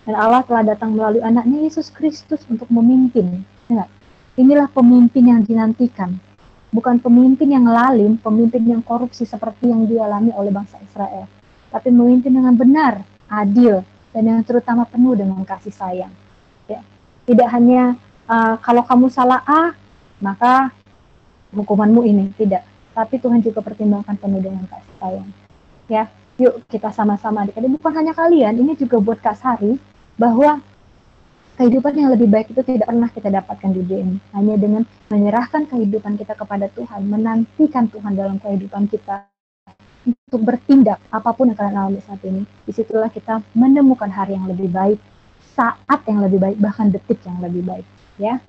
S10: Dan Allah telah datang melalui anaknya Yesus Kristus untuk memimpin. Ingat, inilah pemimpin yang dinantikan. Bukan pemimpin yang lalim, pemimpin yang korupsi seperti yang dialami oleh bangsa Israel. Tapi memimpin dengan benar, adil, dan yang terutama penuh dengan kasih sayang. Ya. Tidak hanya kalau kamu salah A, maka hukumanmu ini. Tidak. Tapi Tuhan juga pertimbangkan penuh dengan kasih sayang. Ya, yuk kita sama-sama adik-adik. Bukan hanya kalian, ini juga buat Kak Sari, bahwa kehidupan yang lebih baik itu tidak pernah kita dapatkan di dunia ini. Hanya dengan menyerahkan kehidupan kita kepada Tuhan, menantikan Tuhan dalam kehidupan kita, untuk bertindak apapun yang kalian alami saat ini, disitulah kita menemukan hari yang lebih baik, saat yang lebih baik, bahkan detik yang lebih baik. Ya,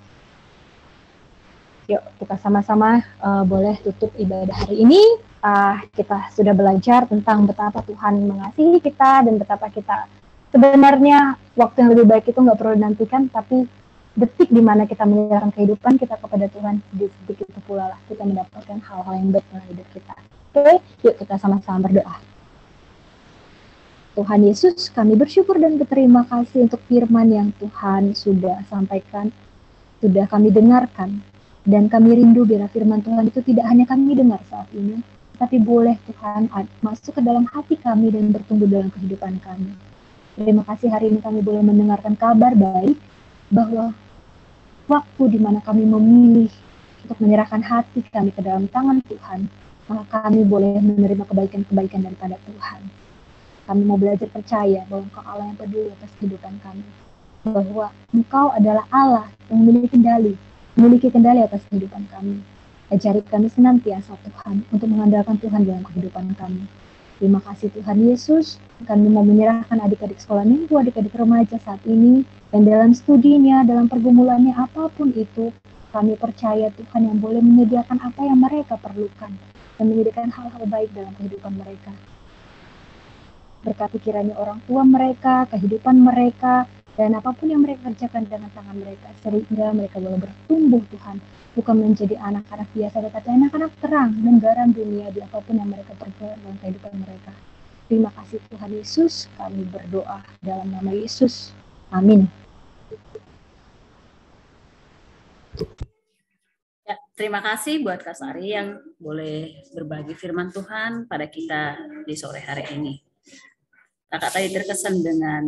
S10: yuk kita sama-sama boleh tutup ibadah hari ini. Kita sudah belajar tentang betapa Tuhan mengasihi kita dan betapa kita sebenarnya waktu yang lebih baik itu nggak perlu dinantikan, tapi detik di mana kita menyerahkan kehidupan kita kepada Tuhan, di detik itu pula lah kita mendapatkan hal-hal yang baik dalam hidup kita. Oke, yuk kita sama-sama berdoa. Tuhan Yesus, kami bersyukur dan berterima kasih untuk firman yang Tuhan sudah sampaikan, sudah kami dengarkan, dan kami rindu bila firman Tuhan itu tidak hanya kami dengar saat ini, tapi boleh Tuhan masuk ke dalam hati kami dan bertumbuh dalam kehidupan kami. Terima kasih hari ini kami boleh mendengarkan kabar baik, bahwa waktu di mana kami memilih untuk menyerahkan hati kami ke dalam tangan Tuhan, maka kami boleh menerima kebaikan-kebaikan daripada Tuhan. Kami mau belajar percaya bahwa Engkau Allah yang peduli atas kehidupan kami. Bahwa Engkau adalah Allah yang memiliki kendali atas kehidupan kami. Ajari kami senantiasa Tuhan untuk mengandalkan Tuhan dalam kehidupan kami. Terima kasih Tuhan Yesus. Kami mau menyerahkan adik-adik sekolah minggu, adik-adik remaja saat ini, dan dalam studinya, dalam pergumulannya apapun itu, kami percaya Tuhan yang boleh menyediakan apa yang mereka perlukan dan menyediakan hal-hal baik dalam kehidupan mereka. Berkati kiranya orang tua mereka, kehidupan mereka, dan apapun yang mereka kerjakan dengan tangan mereka, sehingga mereka boleh bertumbuh Tuhan, bukan menjadi anak-anak biasa, tetapi anak-anak terang dan garam dunia di apapun yang mereka perbuat dalam kehidupan mereka. Terima kasih Tuhan Yesus, kami berdoa dalam nama Yesus. Amin.
S2: Ya, terima kasih buat Kak Sari yang boleh berbagi firman Tuhan pada kita di sore hari ini. Kakak tadi terkesan dengan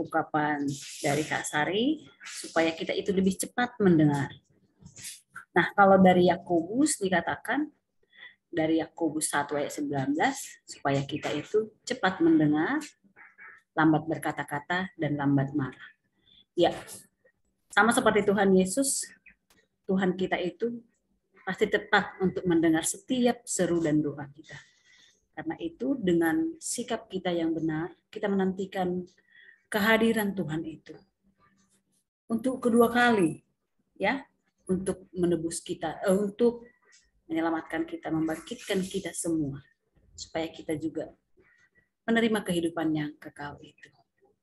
S2: ungkapan dari Kak Sari supaya kita itu lebih cepat mendengar. Nah, kalau dari Yakobus dikatakan dari Yakobus 1 ayat 19 supaya kita itu cepat mendengar, lambat berkata-kata dan lambat marah. Ya, sama seperti Tuhan Yesus, Tuhan kita itu pasti tepat untuk mendengar setiap seru dan doa kita. Karena itu dengan sikap kita yang benar, kita menantikan kehadiran Tuhan itu. untuk kedua kali, ya, untuk menebus kita, untuk menyelamatkan kita, membangkitkan kita semua, supaya kita juga menerima kehidupan yang kekal itu.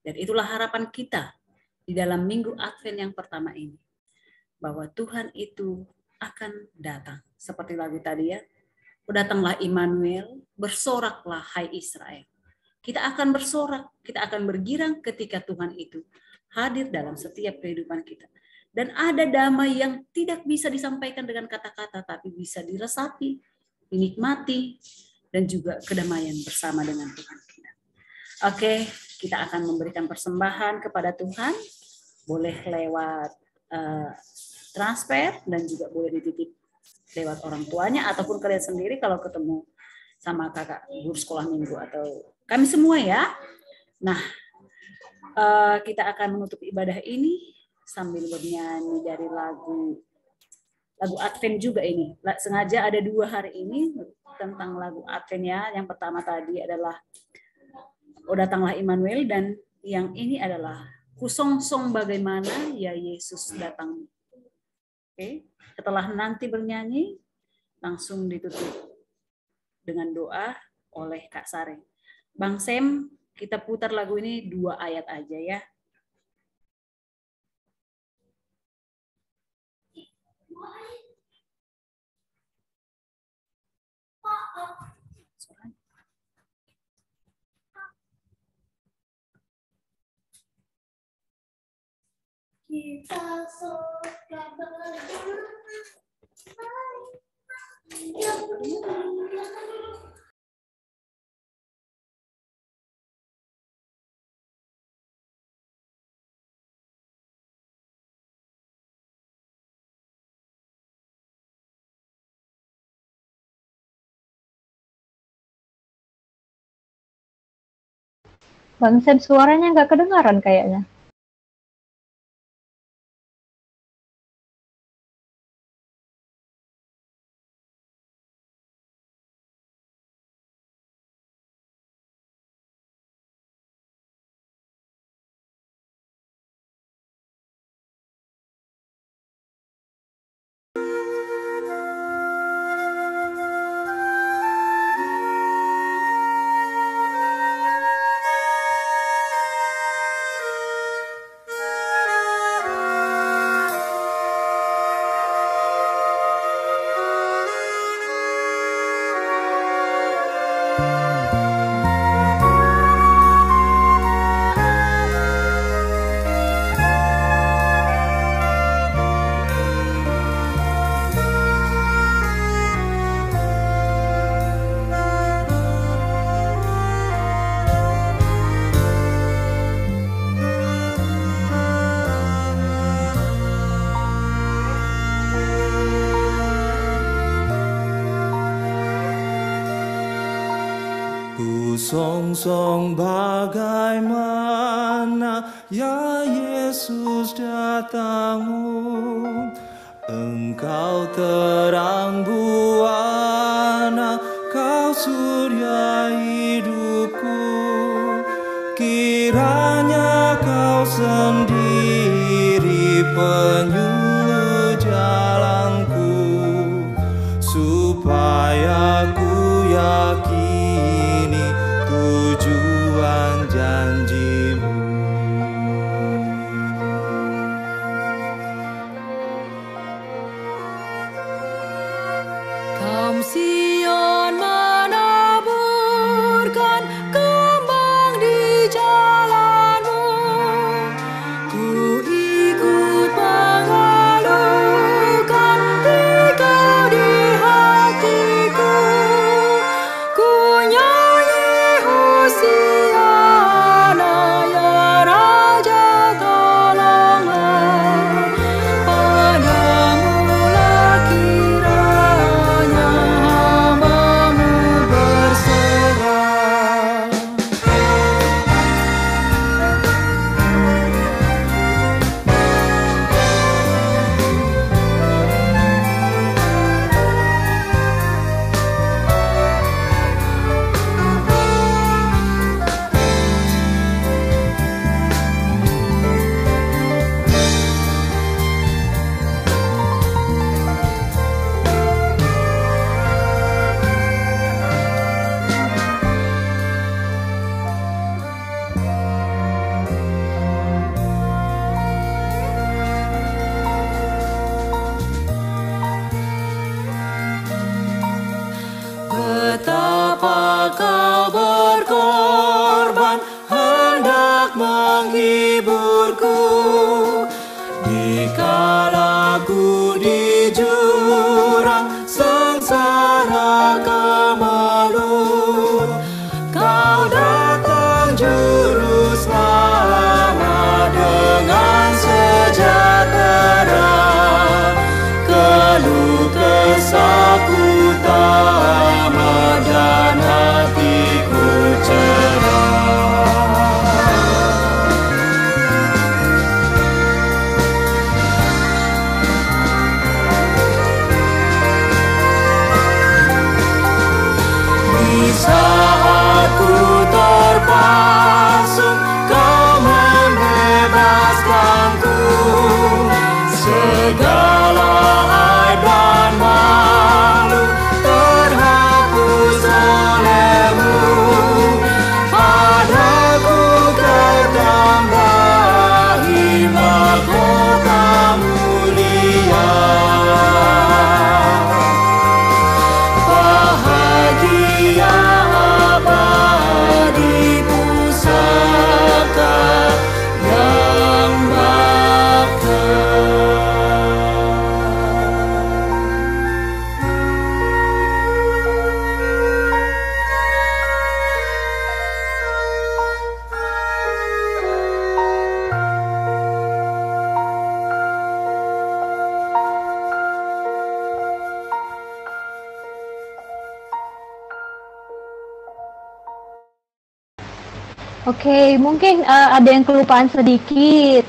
S2: Dan itulah harapan kita di dalam minggu Advent yang pertama ini, bahwa Tuhan itu akan datang. Seperti lagu tadi ya, datanglah Immanuel, bersoraklah hai Israel. Kita akan bersorak, kita akan bergirang ketika Tuhan itu hadir dalam setiap kehidupan kita. Dan ada damai yang tidak bisa disampaikan dengan kata-kata, tapi bisa diresapi, dinikmati, dan juga kedamaian bersama dengan Tuhan kita. Oke, kita akan memberikan persembahan kepada Tuhan, boleh lewat transfer dan juga boleh dititip lewat orang tuanya ataupun kalian sendiri kalau ketemu sama kakak guru sekolah minggu atau kami semua ya. Nah, kita akan menutup ibadah ini sambil bernyanyi dari lagu Advent juga ini. Sengaja ada 2 hari ini tentang lagu Advent ya. Yang pertama tadi adalah O Datanglah Immanuel, dan yang ini adalah Kusongsong Bagaimana Ya Yesus Datang. Oke, setelah nanti bernyanyi langsung ditutup dengan doa oleh Kak Sare. Bang Sem, kita putar lagu ini 2 ayat aja ya.
S1: Kita suka berdua.
S10: Bang Sam, suaranya nggak kedengaran kayaknya.
S3: Kusongsong bagaimana ya Yesus datangmu, Engkau terang buana, Kau surya hidupku. Kiranya Kau sendiri penyuluh jalanku, supaya ku yakini tujuan janjimu.
S1: Kaum Sion menaburkan kembang di jalanmu, ku ikut mengalukan dikau di hatiku.
S3: penghiburku dikala ku di jurang sengsara kemelut. Kau datang juru selamat dengan sejahtera, keluh kesahku tamat dan hatiku cerah. Di saat ku terpasung, kau membebaskanku. Segala aib dan malu terhapus olehmu. Padaku kau tambahi mahkota mulia. Bahagia abadi pusaka yang bakal.
S10: Oke, mungkin ada yang kelupaan sedikit.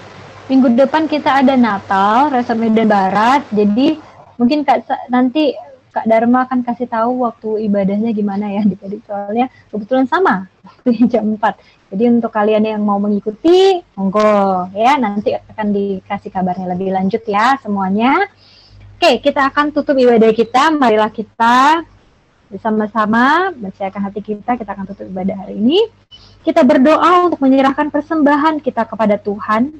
S10: Minggu depan kita ada Natal, Resort Medan Barat. Jadi mungkin nanti Kak Dharma akan kasih tahu waktu ibadahnya gimana ya. Jadi soalnya kebetulan sama waktunya jam 4. Jadi untuk kalian yang mau mengikuti, monggo ya. Nanti akan dikasih kabarnya lebih lanjut ya semuanya. Oke, kita akan tutup ibadah kita. Marilah kita bersama-sama percayakan hati kita akan tutup ibadah hari ini. Kita berdoa untuk menyerahkan persembahan kita kepada Tuhan.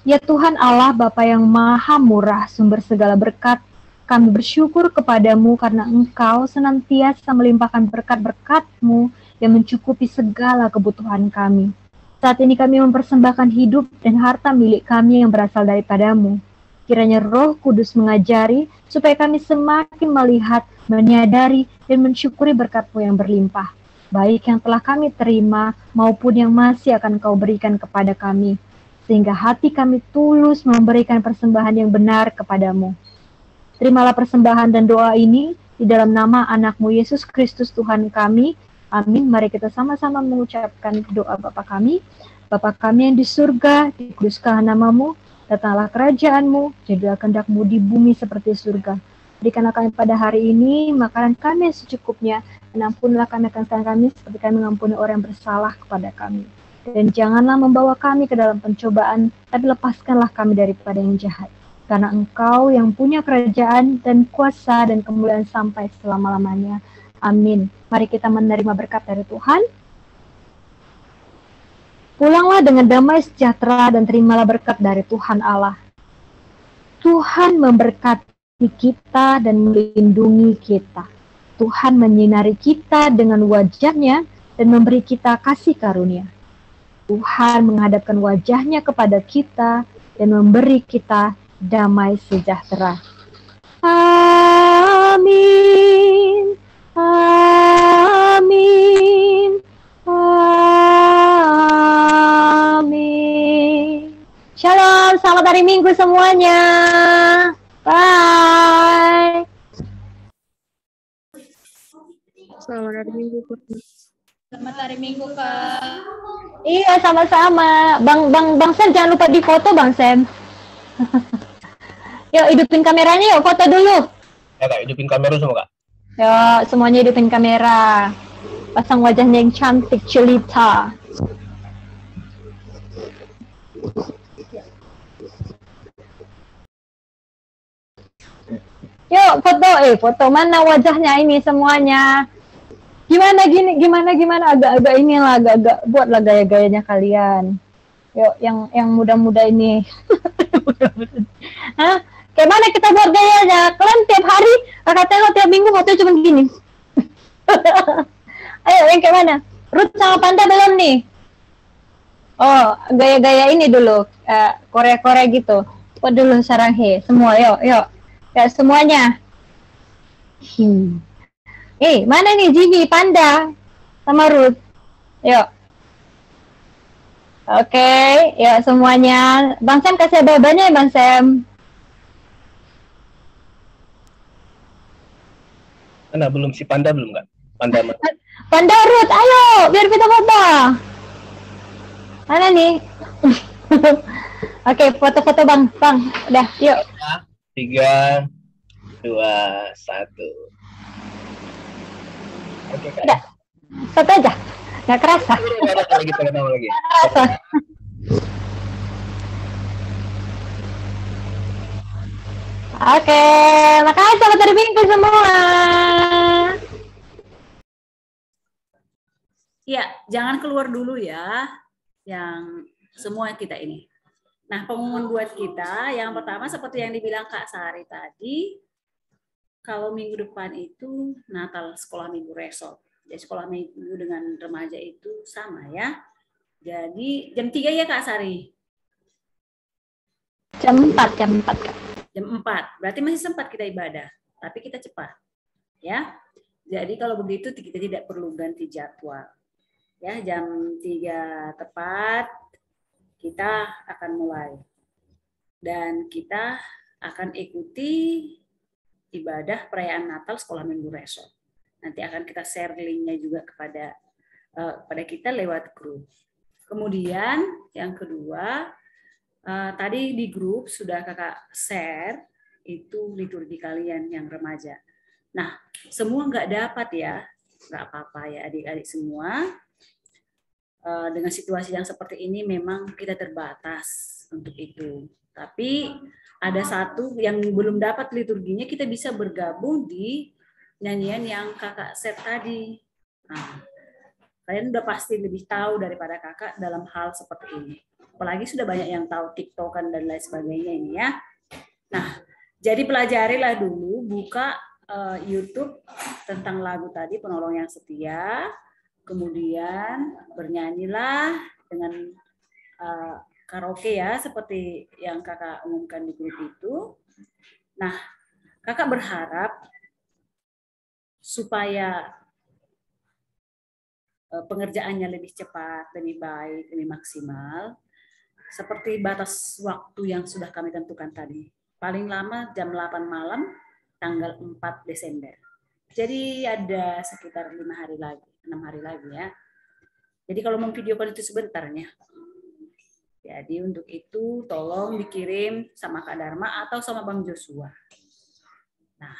S10: Ya Tuhan Allah, Bapa yang maha murah, sumber segala berkat, kami bersyukur kepadamu karena Engkau senantiasa melimpahkan berkat-berkat-Mu yang mencukupi segala kebutuhan kami. Saat ini kami mempersembahkan hidup dan harta milik kami yang berasal daripadamu. Kiranya Roh Kudus mengajari supaya kami semakin melihat, menyadari, dan mensyukuri berkat-Mu yang berlimpah, baik yang telah kami terima maupun yang masih akan Kau berikan kepada kami, sehingga hati kami tulus memberikan persembahan yang benar kepadamu. Terimalah persembahan dan doa ini di dalam nama anak-Mu Yesus Kristus Tuhan kami. Amin. Mari kita sama-sama mengucapkan doa Bapa kami. Bapa kami yang di surga, dikuduskanlah nama-Mu, datanglah kerajaan-Mu, jadilah kehendak-Mu di bumi seperti surga. Berikanlah kami pada hari ini makanan kami yang secukupnya, dan ampunilah kami akan kesalahan kami seperti kami mengampuni orang yang bersalah kepada kami. Dan janganlah membawa kami ke dalam pencobaan, tapi lepaskanlah kami daripada yang jahat. Karena Engkau yang punya kerajaan dan kuasa dan kemuliaan sampai selama-lamanya. Amin. Mari kita menerima berkat dari Tuhan. Pulanglah dengan damai sejahtera dan terimalah berkat dari Tuhan Allah. Tuhan memberkati kita dan melindungi kita. Tuhan menyinari kita dengan wajah-Nya dan memberi kita kasih karunia. Tuhan menghadapkan wajah-Nya kepada kita dan memberi kita damai sejahtera. Amin. Amin. Amin. Shalom, selamat hari Minggu semuanya. Bye.
S6: Selamat hari Minggu, Kak.
S7: Selamat hari Minggu, Kak.
S10: Iya, sama-sama. Bang Sam, jangan lupa di foto, Bang Sam. Yuk, hidupin kameranya yuk, foto dulu.
S8: Ya, Kak, hidupin kamera semua, Kak.
S10: Yuk, semuanya hidupin kamera. Pasang wajahnya yang cantik, celita. Yuk, foto mana wajahnya ini semuanya? Gimana agak-agak inilah, agak-agak buatlah gaya-gayanya kalian. Yuk, yang muda-muda ini. Hah? Kayak mana kita buat gayanya? Kalian tiap hari, kakak tengok tiap minggu foto cuma gini. Ayo, yang kayak mana? Ruth sama Panda belum nih? Oh, gaya-gaya ini dulu, Korea-Korea gitu. Coba dulu saranghe, semua, yuk, yuk. Ya, semuanya. Mana nih Jimmy, Panda, sama Ruth? Yuk. Oke, ya semuanya. Bang Sam kasih abah-abahnya ya, Bang Sam.
S8: Mana belum si Panda belum nggak? Panda mana?
S10: Panda Ruth, ayo, biar kita foto. Mana nih? Oke, foto-foto Bang. Bang, udah, yuk.
S8: 3, 2, 1. Oke, Kak.
S10: Udah. Foto aja. Nggak kerasa.
S8: Lagi.
S10: Nggak kerasa. Oke, makasih selamat hari Minggu semua.
S2: Ya, jangan keluar dulu ya, yang semua kita ini. Nah, pengumuman buat kita, yang pertama seperti yang dibilang Kak Sari tadi, kalau minggu depan itu Natal sekolah minggu resort. Jadi sekolah minggu dengan remaja itu sama ya. Jadi jam 3 ya Kak Sari?
S10: Jam 4, Kak.
S2: Jam 4, berarti masih sempat kita ibadah, tapi kita cepat. Ya. Jadi kalau begitu kita tidak perlu ganti jadwal. Ya, jam 3 tepat kita akan mulai. Dan kita akan ikuti ibadah perayaan Natal sekolah minggu resort. Nanti akan kita share linknya juga kepada kita lewat grup. Kemudian yang kedua, tadi di grup sudah kakak share itu liturgi kalian yang remaja. Nah, semua nggak dapat ya, nggak apa-apa ya adik-adik semua. Dengan situasi yang seperti ini memang kita terbatas untuk itu. Tapi ada satu yang belum dapat liturginya, kita bisa bergabung di nyanyian yang kakak set tadi. Nah, kalian udah pasti lebih tahu daripada kakak dalam hal seperti ini. Apalagi sudah banyak yang tahu TikTokan dan lain sebagainya ini ya. Nah, jadi pelajarilah dulu, buka YouTube tentang lagu tadi, Penolong yang Setia. Kemudian bernyanyilah dengan karaoke ya, seperti yang kakak umumkan di grup itu. Nah, kakak berharap supaya pengerjaannya lebih cepat, lebih baik, lebih maksimal, seperti batas waktu yang sudah kami tentukan tadi. Paling lama jam 8 malam, tanggal 4 Desember. Jadi ada sekitar 5 hari lagi. 6 hari lagi ya. Jadi kalau mau video call itu sebentarnya. Jadi untuk itu tolong dikirim sama Kak Dharma atau sama Bang Joshua. Nah,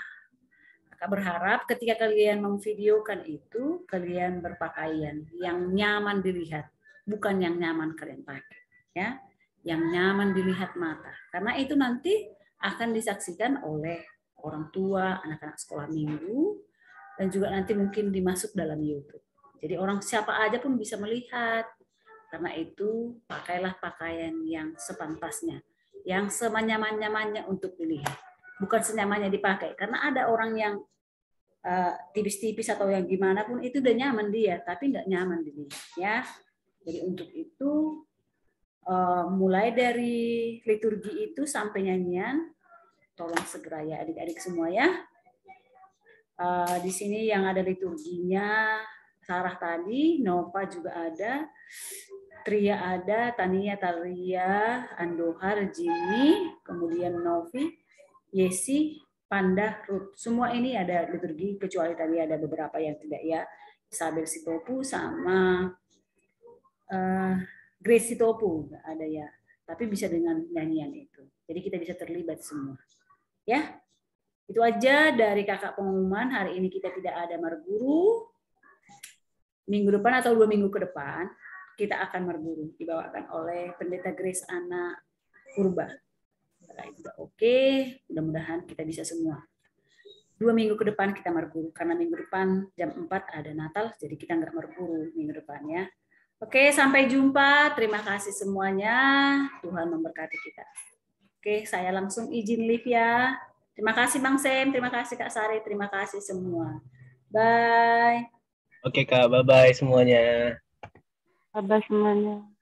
S2: Kakak berharap ketika kalian memvideokan itu, kalian berpakaian yang nyaman dilihat, bukan yang nyaman kalian pakai, ya. Yang nyaman dilihat mata. Karena itu nanti akan disaksikan oleh orang tua, anak-anak sekolah minggu, dan juga nanti mungkin dimasuk dalam YouTube. Jadi orang siapa aja pun bisa melihat. Karena itu pakailah pakaian yang sepantasnya, yang senyaman-nyamannya untuk dilihat. Bukan senyamannya dipakai. Karena ada orang yang tipis-tipis atau yang gimana pun itu udah nyaman dia, tapi nggak nyaman dilihat. Ya. Jadi untuk itu mulai dari liturgi itu sampai nyanyian, tolong segera ya adik-adik semua ya. Di sini yang ada liturginya, Sarah tadi, Nova juga ada, Tria ada, Tania, Talia, Andohar, Jimmy, kemudian Novi, Yesi, Panda, Ruth. Semua ini ada liturgi, kecuali tadi ada beberapa yang tidak ya. Isabel Sitopu sama Grace Sitopu ada ya. Tapi bisa dengan nyanyian itu. Jadi kita bisa terlibat semua. Ya. Itu aja dari kakak pengumuman. Hari ini kita tidak ada marguru. Minggu depan atau 2 minggu ke depan, kita akan marguru. Dibawakan oleh Pendeta Grace Ana Purba. Itu udah oke. Mudah-mudahan kita bisa semua. 2 minggu ke depan kita marguru. Karena minggu depan jam 4 ada Natal. Jadi kita nggak marguru minggu depan ya. Oke, sampai jumpa. Terima kasih semuanya. Tuhan memberkati kita. Oke, saya langsung izin live ya. Terima kasih Bang Sem, terima kasih Kak Sari, terima kasih semua. Bye.
S8: Oke Kak, bye-bye semuanya.
S6: Bye-bye semuanya.